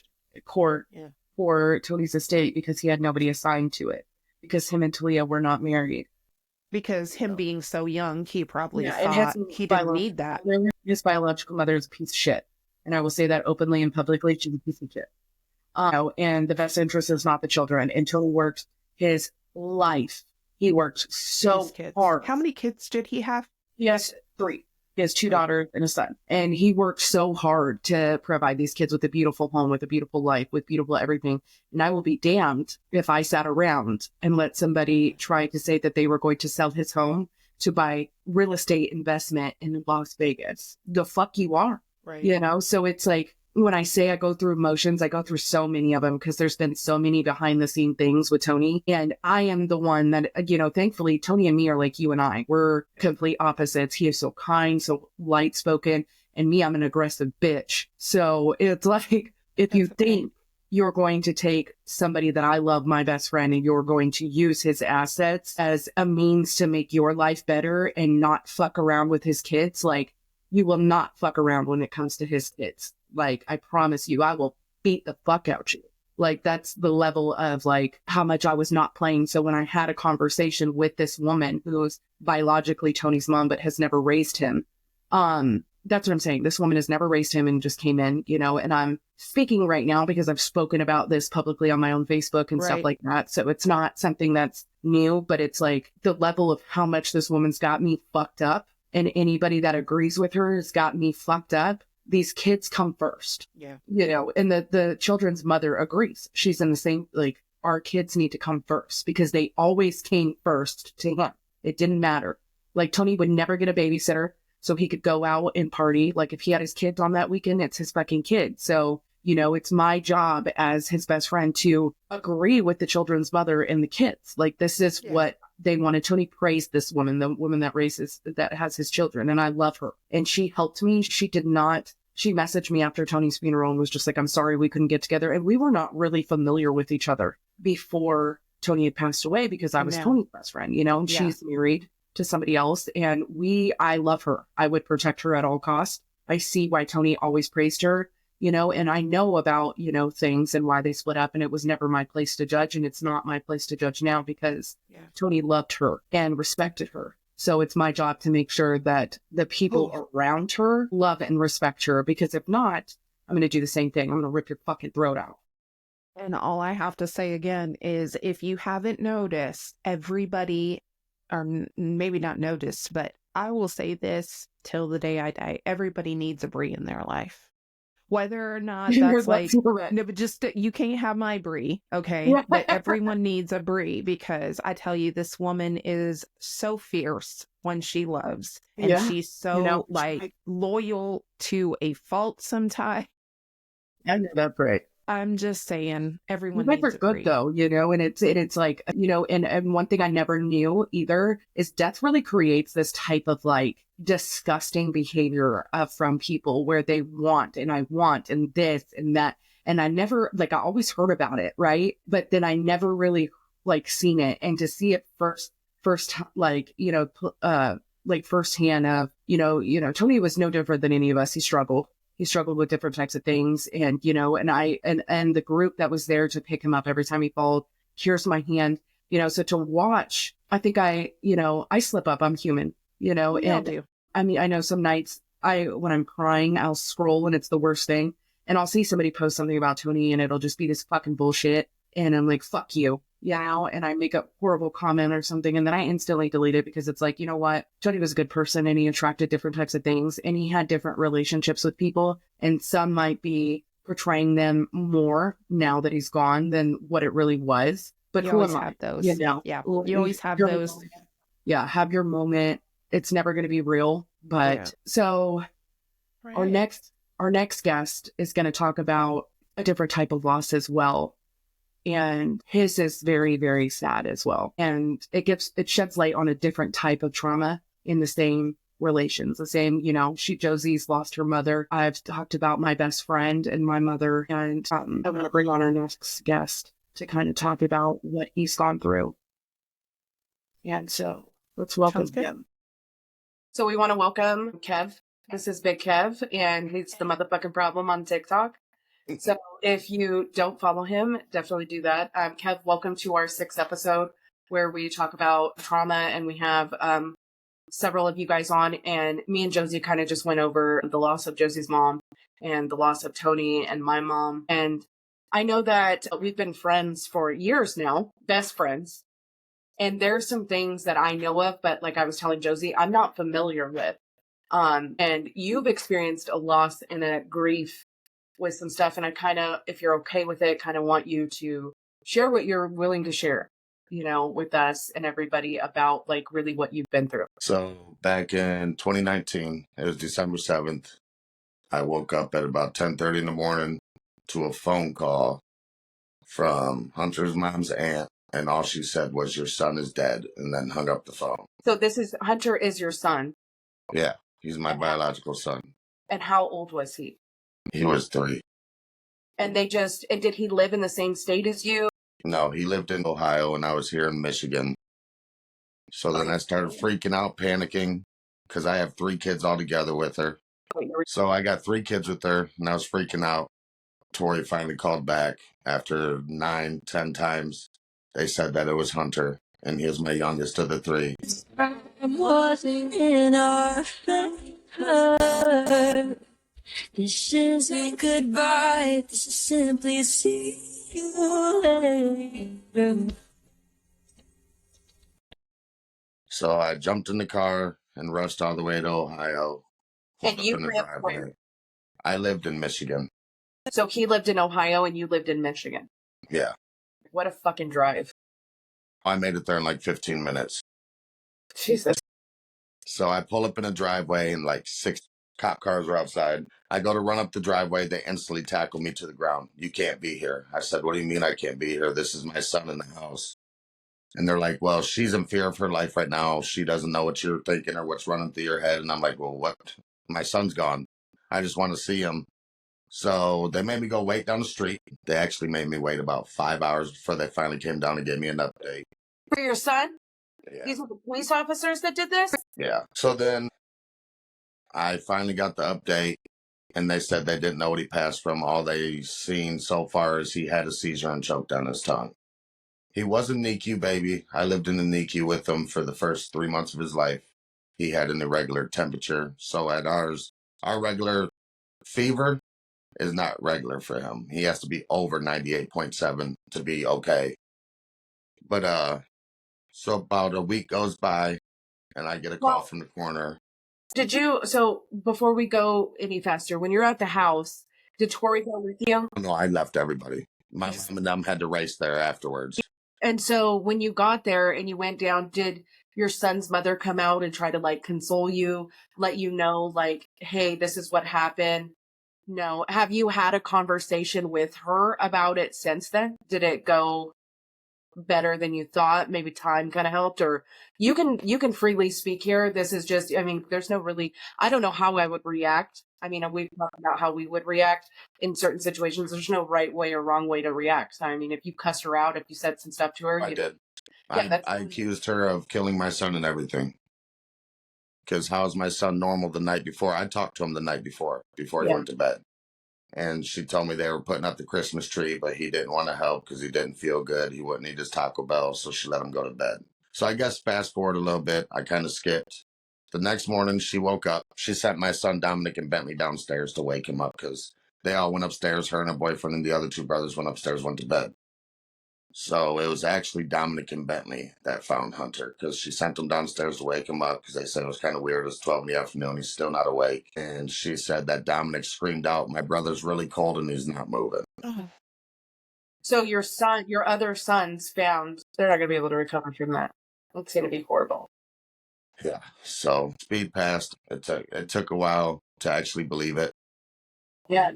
court for Tony's estate because he had nobody assigned to it. Because him and Talia were not married. Because him being so young, he probably thought he didn't need that. His biological mother is a piece of shit. And I will say that openly and publicly. She's a piece of shit. And the best interest is not the children. And Tony worked his life. He worked so hard. How many kids did he have? He has 3. He has 2 daughters and a son. And he worked so hard to provide these kids with a beautiful home, with a beautiful life, with beautiful everything. And I will be damned if I sat around and let somebody try to say that they were going to sell his home to buy real estate investment in Las Vegas. The fuck you are. Right. You know? So it's like, when I say I go through emotions, I go through so many of them because there's been so many behind the scene things with Tony. And I am the one that, thankfully, Tony and me are like you and I. We're complete opposites. He is so kind, so light spoken. And me, I'm an aggressive bitch. So it's like, if you think you're going to take somebody that I love, my best friend, and you're going to use his assets as a means to make your life better and not fuck around with his kids, like, you will not fuck around when it comes to his kids. Like, I promise you, I will beat the fuck out you. Like, that's the level of like how much I was not playing. So when I had a conversation with this woman who's biologically Tony's mom, but has never raised him, that's what I'm saying. This woman has never raised him and just came in, and I'm speaking right now because I've spoken about this publicly on my own Facebook and stuff like that. So it's not something that's new, but it's like the level of how much this woman's got me fucked up, and anybody that agrees with her has got me fucked up. These kids come first. Yeah. And the children's mother agrees. She's in the same, like, our kids need to come first because they always came first to him. It didn't matter. Like, Tony would never get a babysitter so he could go out and party. Like, if he had his kids on that weekend, it's his fucking kid. So, it's my job as his best friend to agree with the children's mother and the kids. Like, this is what they wanted. Tony praised this woman, the woman that has his children. And I love her. And she helped me. She messaged me after Tony's funeral and was just like, I'm sorry we couldn't get together. And we were not really familiar with each other before Tony had passed away because I was Tony's best friend, and she's married to somebody else. And I love her. I would protect her at all costs. I see why Tony always praised her, and I know about, things and why they split up. And it was never my place to judge. And it's not my place to judge now because Tony loved her and respected her. So it's my job to make sure that the people around her love and respect her, because if not, I'm going to do the same thing. I'm going to rip your fucking throat out. And all I have to say again is, if you haven't noticed, everybody, or maybe not noticed, but I will say this till the day I die, everybody needs a Brie in their life. Whether or not that's like, no, but just, you can't have my Brie, okay? But everyone needs a Brie, because I tell you, this woman is so fierce when she loves. And she's so loyal to a fault sometimes. I know that, right. I'm just saying, everyone needs needs a good Brie. Though, and it's like, and one thing I never knew either is death really creates this type of like disgusting behavior from people where they want, and I want, and this and that. And I never, like, I always heard about it, right? But then I never really like seen it, and to see it first, like, like firsthand of, Tony was no different than any of us. He struggled with different types of things. And, and the group that was there to pick him up every time he fell, here's my hand, so to watch, I think I slip up. I'm human, and do. I mean, I know some nights when I'm crying, I'll scroll and it's the worst thing. And I'll see somebody post something about Tony and it'll just be this fucking bullshit. And I'm like, fuck you. And I make a horrible comment or something, and then I instantly delete it because it's like, you know what? Tony was a good person and he attracted different types of things and he had different relationships with people, and some might be portraying them more now that he's gone than what it really was. But you who always am I? have those. You always have those. Have your moment. It's never going to be real. But so our next guest is going to talk about a different type of loss as well. And his is very, very sad as well. And it sheds light on a different type of trauma in the same relations. The same, Josie's lost her mother. I've talked about my best friend and my mother. And I'm going to bring on our next guest to kind of talk about what he's gone through. And so let's welcome him. So we want to welcome Kev. This is Big Kev, and he's the motherfucking problem on TikTok. So if you don't follow him, definitely do that. Kev, welcome to our 6th episode where we talk about trauma, and we have several of you guys on, and me and Josie kind of just went over the loss of Josie's mom and the loss of Tony and my mom. And I know that we've been friends for years now, best friends. And there's some things that I know of, but like I was telling Josie, I'm not familiar with. And you've experienced a loss and a grief with some stuff, and I kind of, if you're okay with it, kind of want you to share what you're willing to share, with us and everybody about like really what you've been through. So back in 2019, it was December 7th. I woke up at about 10:30 in the morning to a phone call from Hunter's mom's aunt, and all she said was, "Your son is dead," and then hung up the phone. So Hunter is your son. Yeah, he's my biological son. And how old was he? He was 3. And did he live in the same state as you? No, he lived in Ohio, and I was here in Michigan. So then I started freaking out, panicking, because I have 3 kids all together with her. So I got 3 kids with her, and I was freaking out. Tori finally called back after 9, 10 times. They said that it was Hunter, and he was my youngest of the 3. Wasn't in our favor. This isn't goodbye. This is simply see you later. So I jumped in the car and rushed all the way to Ohio. And you Opened the lived driveway. where? I lived in Michigan. So he lived in Ohio and you lived in Michigan. Yeah. What a fucking drive. I made it there in like 15 minutes. Jesus. So I pull up in a driveway and like 6 cop cars are outside. I go to run up the driveway. They instantly tackle me to the ground. "You can't be here." I said, "What do you mean I can't be here? This is my son in the house." And they're like, "Well, she's in fear of her life right now. She doesn't know what you're thinking or what's running through your head." And I'm like, "Well, what? My son's gone. I just want to see him." So they made me go wait down the street. They actually made me wait about 5 hours before they finally came down and gave me an update. For your son? Yeah. These are the police officers that did this? Yeah. So then I finally got the update, and they said they didn't know what he passed from. All they seen so far is he had a seizure and choked on his tongue. He was a NICU baby. I lived in the NICU with him for the first 3 months of his life. He had an irregular temperature. So at ours, our regular fever is not regular for him. He has to be over 98.7 to be okay. But so about a week goes by, and I get a call from the coroner. So before we go any faster, when you're at the house, did Tori go with you? No, I left everybody. My mom and them had to race there afterwards. And so when you got there and you went down, did your son's mother come out and try to like console you, let you know like, hey, this is what happened? No. Have you had a conversation with her about it since then? Did it go better than you thought? Maybe time kind of helped, or you can freely speak here. This is just, I mean, there's no really, I don't know how I would react. I mean, we've talked about how we would react in certain situations. There's no right way or wrong way to react. I mean, if you cussed her out, if you said some stuff to her, I did. Yeah, I accused her of killing my son and everything. Because how's my son normal the night before? I talked to him the night before he went to bed. And she told me they were putting up the Christmas tree, but he didn't want to help because he didn't feel good. He wouldn't eat his Taco Bell, so she let him go to bed. So I guess fast forward a little bit, I kind of skipped. The next morning, she woke up. She sent my son Dominic and Bentley downstairs to wake him up because they all went upstairs. Her and her boyfriend and the other 2 brothers went upstairs, went to bed. So it was actually Dominic and Bentley that found Hunter because she sent them downstairs to wake him up because they said it was kind of weird. It was 12 in the afternoon. He's still not awake. And she said that Dominic screamed out, "My brother's really cold and he's not moving." So your other sons found, they're not going to be able to recover from that. It's going to be horrible. Yeah. So speed passed. It took a while to actually believe it. Yeah.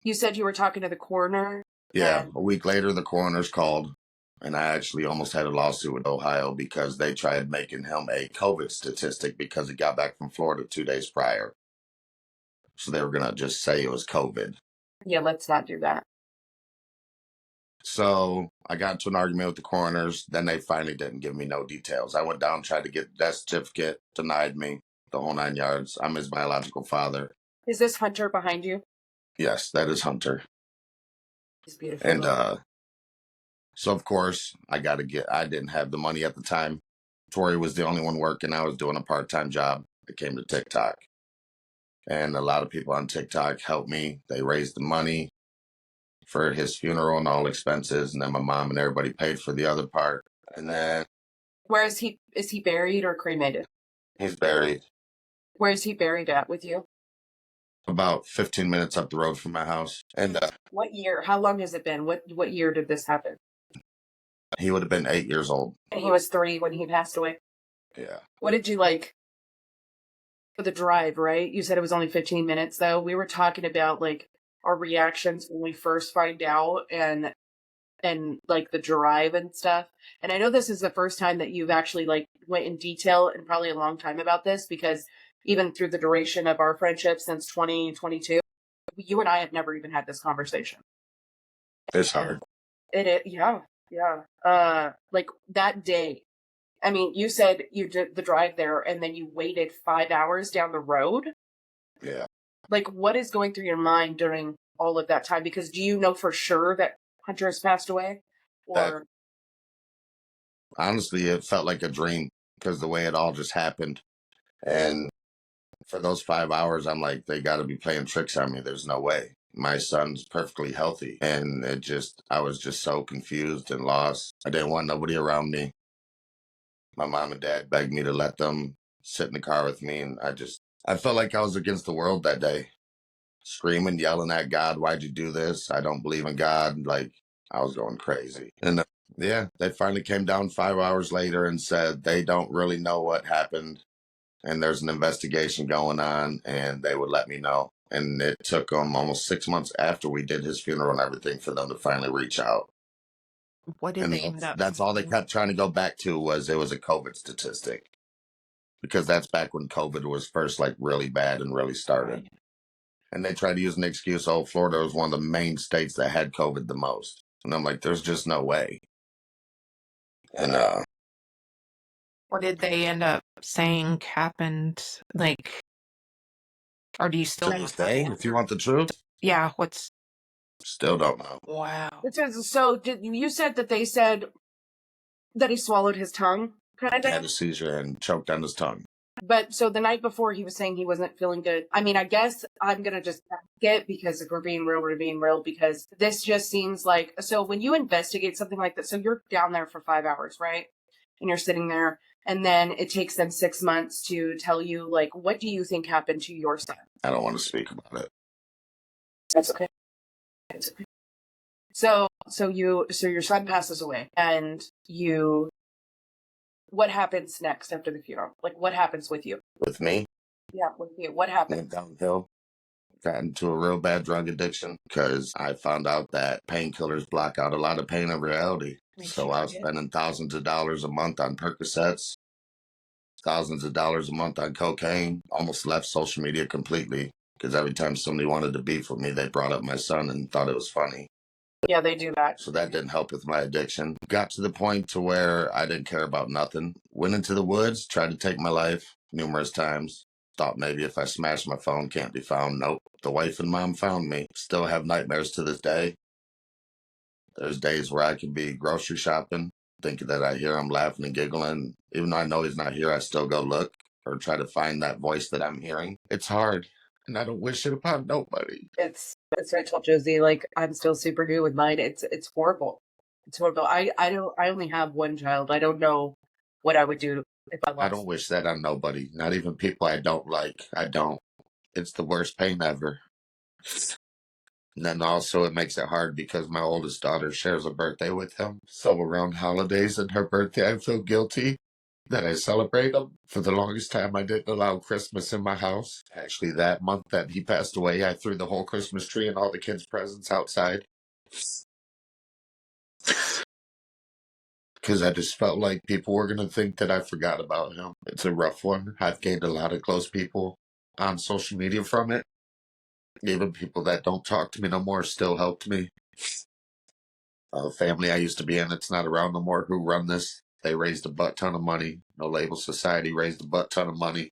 You said you were talking to the coroner? Yeah. A week later, the coroner's called, and I actually almost had a lawsuit with Ohio because they tried making him a COVID statistic because he got back from Florida 2 days prior. So they were going to just say it was COVID. Yeah, let's not do that. So I got into an argument with the coroners. Then they finally didn't give me no details. I went down, tried to get the death certificate, denied me, the whole 9 yards. I'm his biological father. Is this Hunter behind you? Yes, that is Hunter. He's beautiful. And so of course I didn't have the money at the time. Tori was the only one working. I was doing a part-time job. I came to TikTok. And a lot of people on TikTok helped me. They raised the money for his funeral and all expenses. And then my mom and everybody paid for the other part. And then... Where is he? Is he buried or cremated? He's buried. Where is he buried at with you? About 15 minutes up the road from my house. And what year? How long has it been? What year did this happen? He would have been 8 years old. And he was 3 when he passed away? Yeah. What did you like? the drive, right? You said it was only 15 minutes though. We were talking about like our reactions when we first find out and like the drive and stuff. And I know this is the first time that you've actually like went in detail and probably a long time about this, because even through the duration of our friendship since 2022, you and I have never even had this conversation. It's hard. Yeah. Like that day, I mean, you said you did the drive there and then you waited 5 hours down the road. Yeah. Like, what is going through your mind during all of that time? Because do you know for sure that Hunter has passed away? Or honestly, it felt like a dream because the way it all just happened. And for those 5 hours, I'm like, they got to be playing tricks on me. There's no way. My son's perfectly healthy. And I was just so confused and lost. I didn't want nobody around me. My mom and dad begged me to let them sit in the car with me. And I felt like I was against the world that day, screaming, yelling at God, why'd you do this? I don't believe in God. Like, I was going crazy. And yeah, they finally came down 5 hours later and said they don't really know what happened. And there's an investigation going on, and they would let me know. And it took them almost 6 months after we did his funeral and everything for them to finally reach out. What did they end up? That's all they kept trying to go back to was it was a COVID statistic. Because that's back when COVID was first like really bad and really started. Right. And they tried to use an excuse, oh, Florida was one of the main states that had COVID the most. And I'm like, there's just no way. And What did they end up saying happened? Like, or do you still? to this day, if you want the truth, Yeah. still don't know. Wow. so you said that they said that he swallowed his tongue, kind of? Had a seizure and choked on his tongue. But so the night before he was saying he wasn't feeling good. I mean, I guess I'm going to just get, because if we're being real, because this just seems like, so when you investigate something like that, so you're down there for 5 hours, right? And you're sitting there, and then it takes them 6 months to tell you, like, what do you think happened to your son? I don't want to speak about it. That's okay. It's okay. So your son passes away, and what happens next after the funeral? Like, what happens with you? With me? Yeah, with you. What happened? Went downhill. Got into a real bad drug addiction because I found out that painkillers block out a lot of pain and reality. So I was spending thousands of dollars a month on Percocets, thousands of dollars a month on cocaine. Almost left social media completely because every time somebody wanted to beef with me, they brought up my son and thought it was funny. Yeah, they do that. So that didn't help with my addiction. Got to the point to where I didn't care about nothing. Went into the woods, tried to take my life numerous times. Thought maybe if I smashed my phone, can't be found. Nope. The wife and mom found me. Still have nightmares to this day. There's days where I could be grocery shopping, thinking that I hear him laughing and giggling. Even though I know he's not here, I still go look or try to find that voice that I'm hearing. It's hard. And I don't wish it upon nobody. It's I told Josie, like, I'm still super new with mine. It's horrible. It's horrible. I only have one child. I don't know what I would do if I lost. I don't wish that on nobody. Not even people I don't like. I don't. It's the worst pain ever. And then also it makes it hard because my oldest daughter shares a birthday with him. So around holidays and her birthday, I feel guilty that I celebrate him. For the longest time, I didn't allow Christmas in my house. Actually, that month that he passed away, I threw the whole Christmas tree and all the kids' presents outside. Because I just felt like people were going to think that I forgot about him. It's a rough one. I've gained a lot of close people on social media from it. Even people that don't talk to me no more still helped me. Family I used to be in, it's not around no more, who run this. They raised a butt ton of money. No Label Society raised a butt ton of money.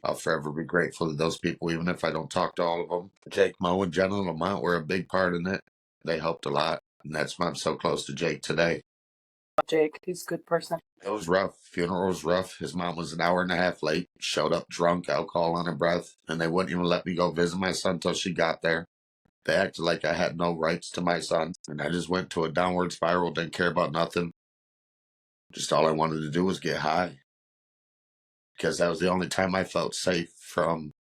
I'll forever be grateful to those people, even if I don't talk to all of them. Jake, Mo, and Jenna Lamont were a big part in it. They helped a lot. And that's why I'm so close to Jake today. Jake, he's a good person. It was rough. Funeral was rough. His mom was an hour and a half late. Showed up drunk, alcohol on her breath. And they wouldn't even let me go visit my son till she got there. They acted like I had no rights to my son. And I just went to a downward spiral, didn't care about nothing. Just all I wanted to do was get high. Because that was the only time I felt safe from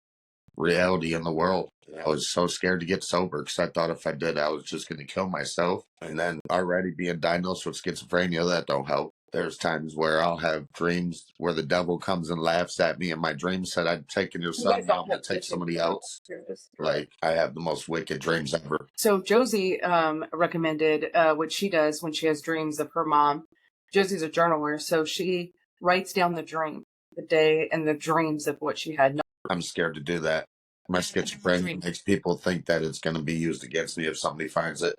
reality in the world. I was so scared to get sober because I thought if I did, I was just going to kill myself. And then already being diagnosed with schizophrenia, that don't help. There's times where I'll have dreams where the devil comes and laughs at me. In my dream said I'd taken your son, now I'm going to take somebody else. Like, I have the most wicked dreams ever. So Josie recommended what she does when she has dreams of her mom. Josie's a journaler, so she writes down the dream, the day, and the dreams of what she had. I'm scared to do that. My schizophrenia makes people think that it's going to be used against me if somebody finds it.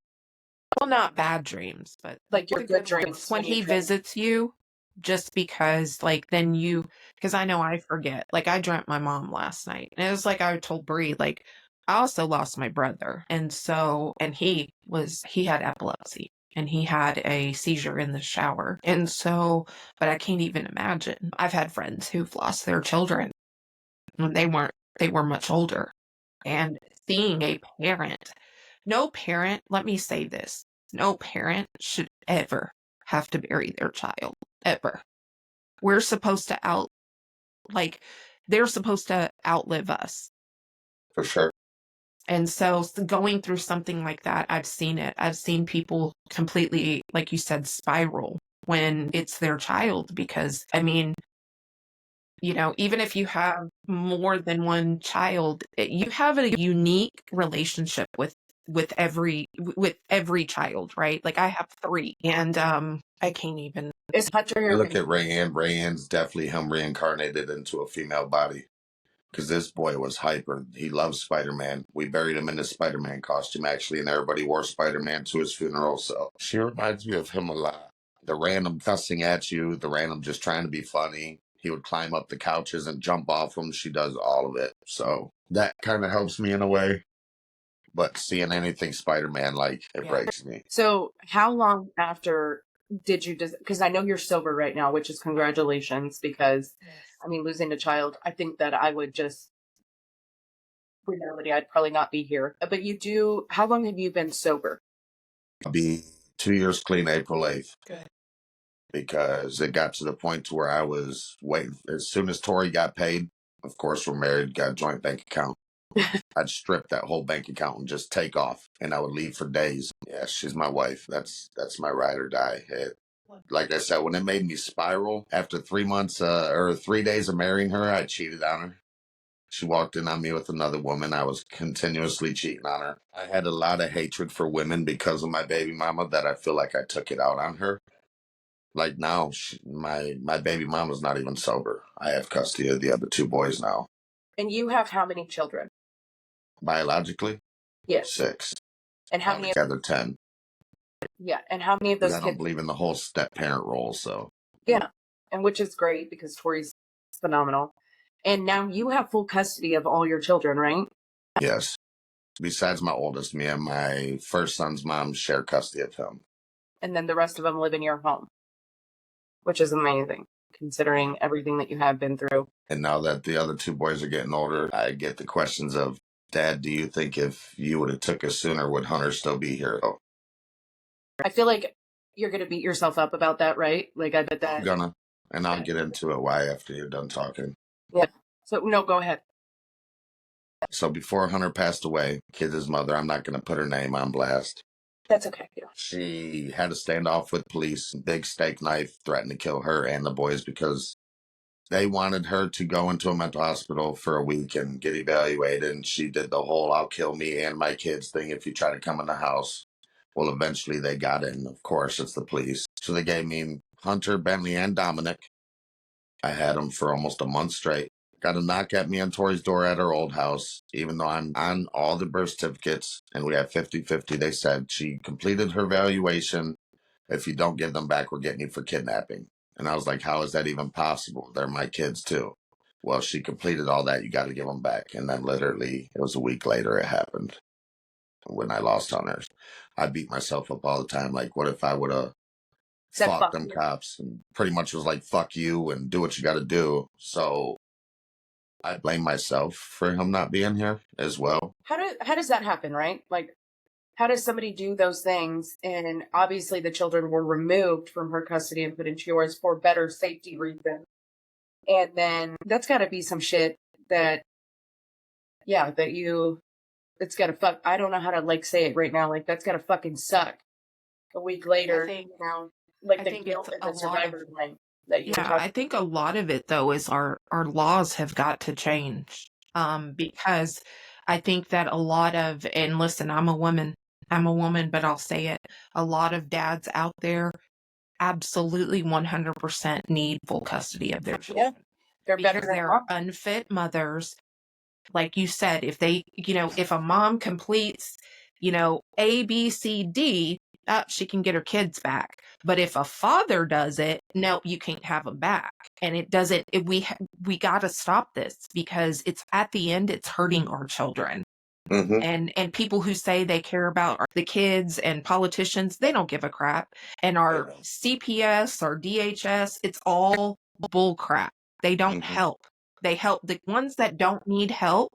Well, not bad dreams, but Like your good dreams. when he visits you, just because, like, then you, because I know I forget. Like, I dreamt my mom last night, and it was like I told Bree, like, I also lost my brother, and so, and he had epilepsy, and he had a seizure in the shower, and so, but I can't even imagine. I've had friends who've lost their children when they were much older, and seeing a parent. No parent, let me say this, no parent should ever have to bury their child, ever. We're supposed to they're supposed to outlive us. For sure. And so going through something like that, I've seen it. I've seen people completely, like you said, spiral when it's their child, because, I mean, you know, even if you have more than one child, you have a unique relationship with every child, right? Like, I have 3, and I can't even. Is Hunter I look at Rayanne. Rayanne's definitely him reincarnated into a female body. Because this boy was hyper. He loves Spider-Man. We buried him in his Spider-Man costume, actually, and everybody wore Spider-Man to his funeral. So she reminds me of him a lot. The random cussing at you, the random just trying to be funny. He would climb up the couches and jump off them. She does all of it. So that kind of helps me in a way. But seeing anything Spider-Man, like, it breaks me. So how long after did you because I know you're sober right now, which is congratulations, because I mean, losing a child, I think that I would just, reality, I'd probably not be here. But how long have you been sober? I'll be 2 years clean April 8th. Good. Because it got to the point to where I was waiting. As soon as Tori got paid, of course, we're married, got a joint bank account. I'd strip that whole bank account and just take off, and I would leave for days. Yeah, she's my wife. That's my ride or die. Like I said, when it made me spiral, after 3 months or 3 days of marrying her, I cheated on her. She walked in on me with another woman. I was continuously cheating on her. I had a lot of hatred for women because of my baby mama that I feel like I took it out on her. Like now, my baby mama's not even sober. I have custody of the other 2 boys now. And you have how many children? Biologically? Yes. 6. And how many? Together 10. Yeah, and how many of those I don't believe in the whole step-parent role, so. Yeah, and which is great because Tori's phenomenal. And now you have full custody of all your children, right? Yes. Besides my oldest, me and my first son's mom share custody of him. And then the rest of them live in your home, which is amazing, considering everything that you have been through. And now that the other 2 boys are getting older, I get the questions of, Dad, do you think if you would have took us sooner, would Hunter still be here? Oh. I feel like you're going to beat yourself up about that, right? Like, I bet that. I'm gonna. And I'll get into it why after you're done talking. Yeah. So, no, go ahead. So before Hunter passed away, kid's mother, I'm not going to put her name on blast. That's okay. Yeah. She had a standoff with police, big steak knife, threatened to kill her and the boys because they wanted her to go into a mental hospital for a week and get evaluated. And she did the whole I'll kill me and my kids thing if you try to come in the house. Well, eventually they got in. Of course, it's the police. So they gave me Hunter, Bentley, and Dominic. I had them for almost a month straight. Got a knock at me on Tori's door at her old house, even though I'm on all the birth certificates and we have 50-50. They said she completed her evaluation. If you don't give them back, we're getting you for kidnapping. And I was like, how is that even possible? They're my kids too. Well, she completed all that. You got to give them back. And then literally, it was a week later it happened when I lost Hunter. I beat myself up all the time. Like, what if I would have fought them cops and pretty much was like, fuck you and do what you got to do. So I blame myself for him not being here as well. How does that happen, right? Like, how does somebody do those things? And obviously the children were removed from her custody and put into yours for better safety reasons. And then that's got to be some shit that, yeah, that it's got to I don't know how to like say it right now. Like, that's got to fucking suck. A week later, Like I the think guilt it's and a the lot of survivor blame that you were Yeah, I talking. think a lot of it though is our laws have got to change. Because I think that a lot of, and listen, I'm a woman, but I'll say it, a lot of dads out there absolutely 100% need full custody of their Yeah, children they're better because than they're mom. unfit mothers. Like you said, if they, if a mom completes, A, B, C, D, she can get her kids back. But if a father does it, no, you can't have them back. And it doesn't, we got to stop this because it's at the end, it's hurting our children. Mm-hmm. And people who say they care about the kids and politicians, they don't give a crap. And our CPS, our DHS, it's all bull crap. They don't help. They help the ones that don't need help.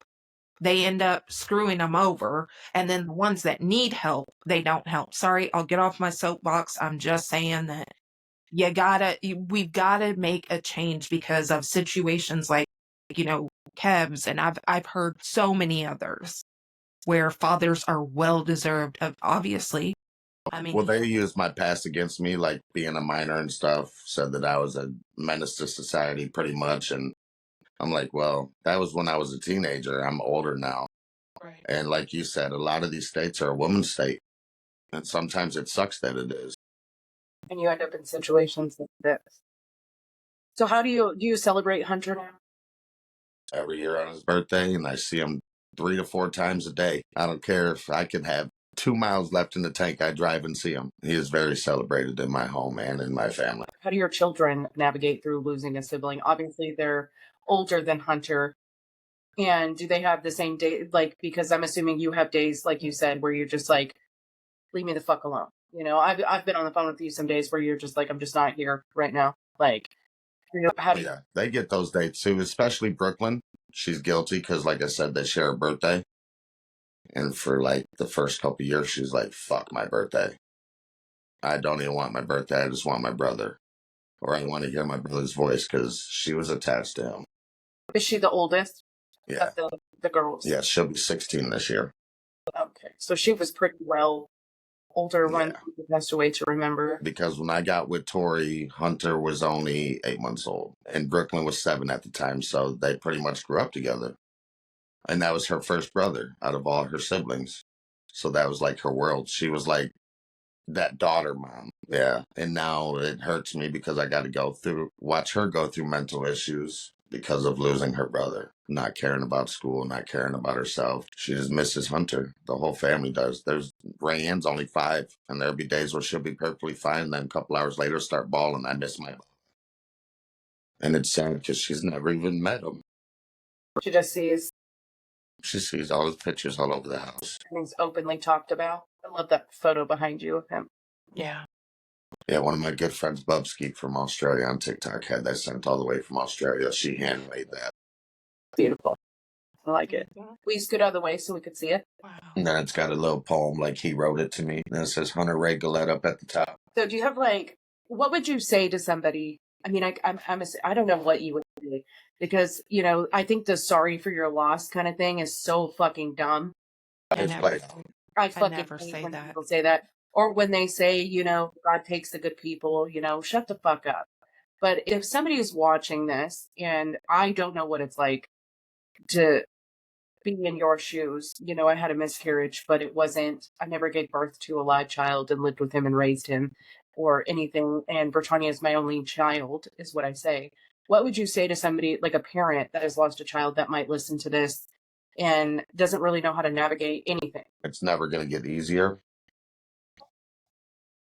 They end up screwing them over. And then the ones that need help, they don't help. Sorry, I'll get off my soapbox. I'm just saying that we've gotta make a change because of situations like, Kev's, and I've heard so many others where fathers are well deserved of, obviously. I mean, Well, they used my past against me, like being a minor and stuff, said that I was a menace to society pretty much. And I'm like, well, that was when I was a teenager. I'm older now. right. And like you said, a lot of these states are a woman's state. And sometimes it sucks that it is. And you end up in situations like this. So how do you celebrate Hunter now? Every year on his birthday, and I see him 3 to 4 times a day. I don't care if I could have 2 miles left in the tank, I drive and see him. He is very celebrated in my home and in my family. How do your children navigate through losing a sibling? Obviously, they're older than Hunter. And do they have the same day? Like, because I'm assuming you have days, like you said, where you're just like, leave me the fuck alone. I've been on the phone with you some days where you're just like, I'm just not here right now. Like, how do you? Yeah, they get those dates too, especially Brooklyn. She's guilty because, like I said, they share a birthday. And for like the first couple years, she's like, fuck my birthday. I don't even want my birthday. I just want my brother. Or I want to hear my brother's voice because she was attached to him. Is she the oldest Yeah. of the girls? Yeah, she'll be 16 this year. Okay, so she was pretty well older when Yeah. she passed away to remember. Because when I got with Tori, Hunter was only 8 months old. And Brooklyn was 7 at the time. So they pretty much grew up together. And that was her first brother out of all her siblings. So that was like her world. She was like that daughter mom. Yeah. And now it hurts me because I got to watch her go through mental issues because of losing her brother, not caring about school, not caring about herself. She just misses Hunter. The whole family does. Rayanne's only 5, and there'll be days where she'll be perfectly fine. And then a couple hours later, start bawling. I miss my. And it's sad because she's never even met him. She just sees She sees all his pictures all over the house. things openly talked about. I love that photo behind you of him. Yeah. Yeah, one of my good friends, Bubsky from Australia on TikTok, had that sent all the way from Australia. She handmade that. Beautiful. I like it. We scoot out of the way so we could see it. Wow. And then it's got a little poem like he wrote it to me. And it says Hunter Ray Gillette up at the top. So do you have what would you say to somebody? I mean, I don't know what you would say because, I think the sorry for your loss kind of thing is so fucking dumb. It's like, I fucking never hate say when that. people say that. Or when they say, God takes the good people, shut the fuck up. But if somebody is watching this, and I don't know what it's like to be in your shoes, I had a miscarriage, but I never gave birth to a live child and lived with him and raised him or anything. And Britannia is my only child, is what I say. What would you say to somebody, like a parent that has lost a child that might listen to this and doesn't really know how to navigate anything? it's never going to get easier.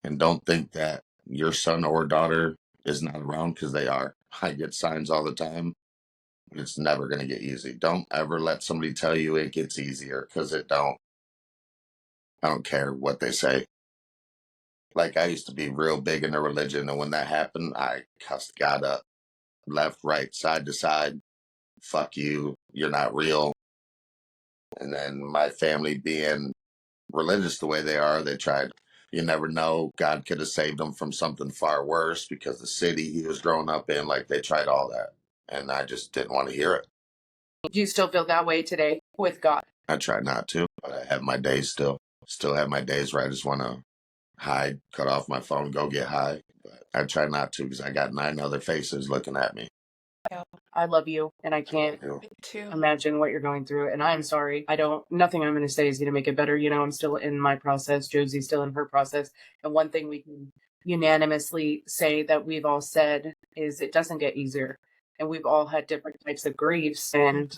And don't think that your son or daughter is not around because they are. I get signs all the time. It's never going to get easy. Don't ever let somebody tell you it gets easier because it don't. I don't care what they say. Like I used to be real big into religion. And when that happened, I cussed God up. Left, right, side to side. Fuck you. You're not real. And then my family being religious the way they are, they tried. You never know. God could have saved him from something far worse because the city he was growing up in, like they tried all that. And I just didn't want to hear it. Do you still feel that way today with God? I try not to, but I have my days still. Still have my days where I just want to hide, cut off my phone, go get high. But I try not to because I got 9 other faces looking at me. I love you, and I can't imagine what you're going through. And I'm sorry. Nothing I'm going to say is going to make it better. I'm still in my process. Josie's still in her process. And one thing we can unanimously say that we've all said is it doesn't get easier. And we've all had different types of griefs, and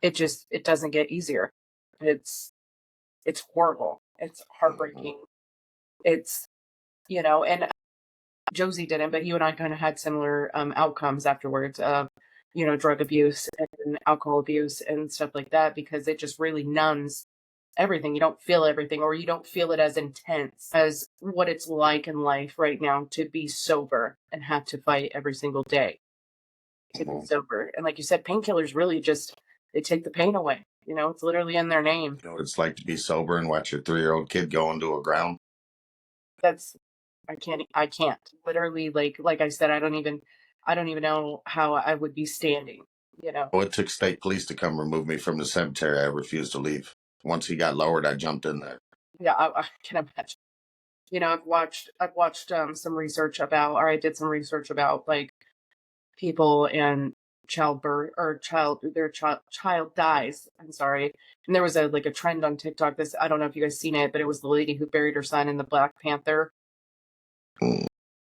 it doesn't get easier. It's horrible. It's heartbreaking. It's, and Josie didn't, but you and I kind of had similar outcomes afterwards of, drug abuse and alcohol abuse and stuff like that, because it just really numbs everything. You don't feel everything, or you don't feel it as intense as what it's like in life right now to be sober and have to fight every single day to be sober. And like you said, painkillers really they take the pain away. It's literally in their name. You know what it's like to be sober and watch your 3-year-old kid go into a ground? I can't literally, like I said, I don't even know how I would be standing, Well, it took state police to come remove me from the cemetery. I refused to leave. Once he got lowered, I jumped in there. Yeah, I can imagine. I've watched some research about, or I did some research about, like, people and childbirth, or their child dies. I'm sorry. And there was a trend on TikTok. I don't know if you guys seen it, but it was the lady who buried her son in the Black Panther. I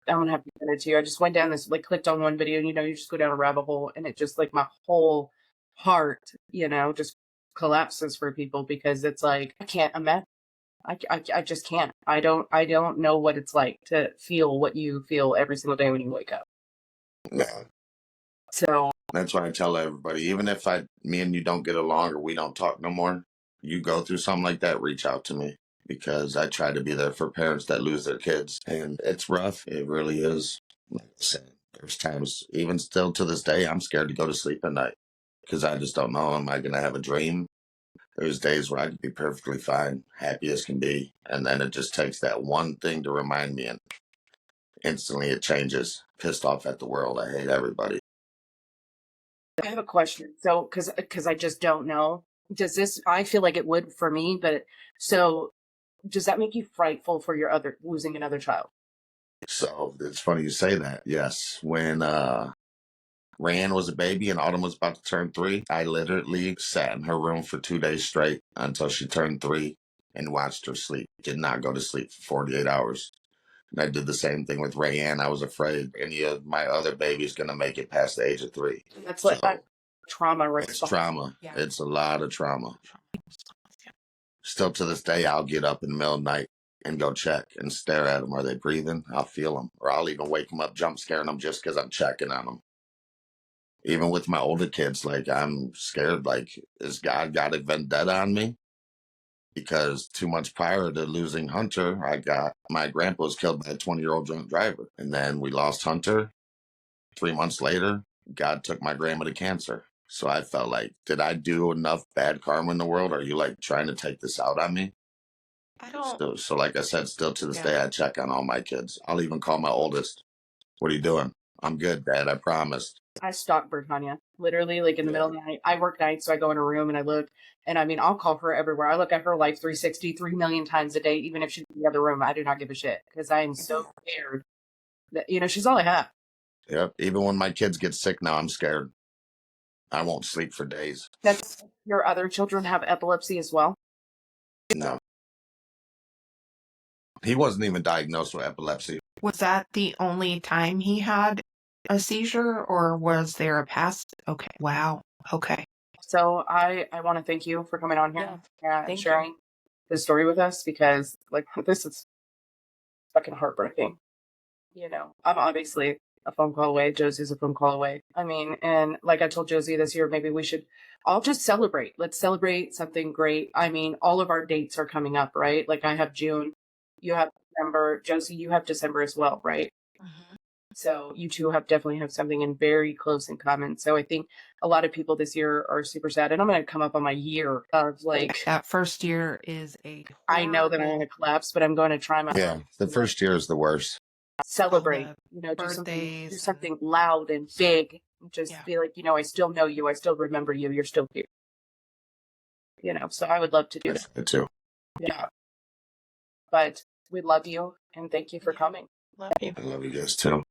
don't have to send it to you. I just went down this, clicked on one video, and you just go down a rabbit hole, and it just, my whole heart, just collapses for people, because it's like, I can't imagine. I just can't. I don't know what it's like to feel what you feel every single day when you wake up. Yeah. So that's why I tell everybody, even if me and you don't get along or we don't talk no more, you go through something like that, reach out to me, because I try to be there for parents that lose their kids. And it's rough. It really is. Like I said, there's times, even still to this day, I'm scared to go to sleep at night because I just don't know. Am I going to have a dream? There's days where I can be perfectly fine, happy as can be. And then it just takes that one thing to remind me, and instantly it changes. Pissed off at the world. I hate everybody. I have a question. So, because I just don't know. I feel like it would for me, but so does that make you frightful for losing another child? So it's funny you say that. Yes. When Ryan was a baby and Autumn was about to turn 3, I literally sat in her room for 2 days straight until she turned 3 and watched her sleep. Did not go to sleep for 48 hours. And I did the same thing with Rayanne. I was afraid any of my other babies going to make it past the age of 3. That's trauma response. It's trauma. Yeah. It's a lot of trauma. Still to this day, I'll get up in the middle of the night and go check and stare at them. Are they breathing? I'll feel them. Or I'll even wake them up, jump scaring them just because I'm checking on them. Even with my older kids, I'm scared, is God got a vendetta on me? Because 2 months prior to losing Hunter, my grandpa was killed by a 20-year-old drunk driver. And then we lost Hunter. 3 months later, God took my grandma to cancer. So I felt like, did I do enough bad karma in the world? Are you trying to take this out on me? I don't. So like I said, still to this day, I check on all my kids. I'll even call my oldest. What are you doing? I'm good, Dad. I promised. I stalk Britannia, literally, in the middle of the night. I work nights, so I go in a room and I look. And I mean, I'll call her everywhere. I look at her life 360, 3 million times a day, even if she's in the other room. I do not give a shit, because I am so scared that, she's all I have. Yep. Even when my kids get sick now, I'm scared. I won't sleep for days. That's your other children have epilepsy as well? No. He wasn't even diagnosed with epilepsy. Was that the only time he had a seizure, or was there a past? Okay. Wow. Okay. So I want to thank you for coming on here and sharing this story with us, because this is fucking heartbreaking. I'm obviously a phone call away. Josie's a phone call away. I mean, and like I told Josie this year, maybe we should all just celebrate. Let's celebrate something great. I mean, all of our dates are coming up, right? I have June, you have December, Josie, you have December as well, right? Mm-hmm. So you two definitely have something in very close in common. So I think a lot of people this year are super sad. And I'm going to come up on my year of that first year is I know that I'm going to collapse, but I'm going to try my best. The first year is the worst. Celebrate, do something loud and big. Just be like, I still know you. I still remember you. You're still here. So I would love to do that. Me too. Yeah. But We love you and thank you for coming. Love you. I love you guys too.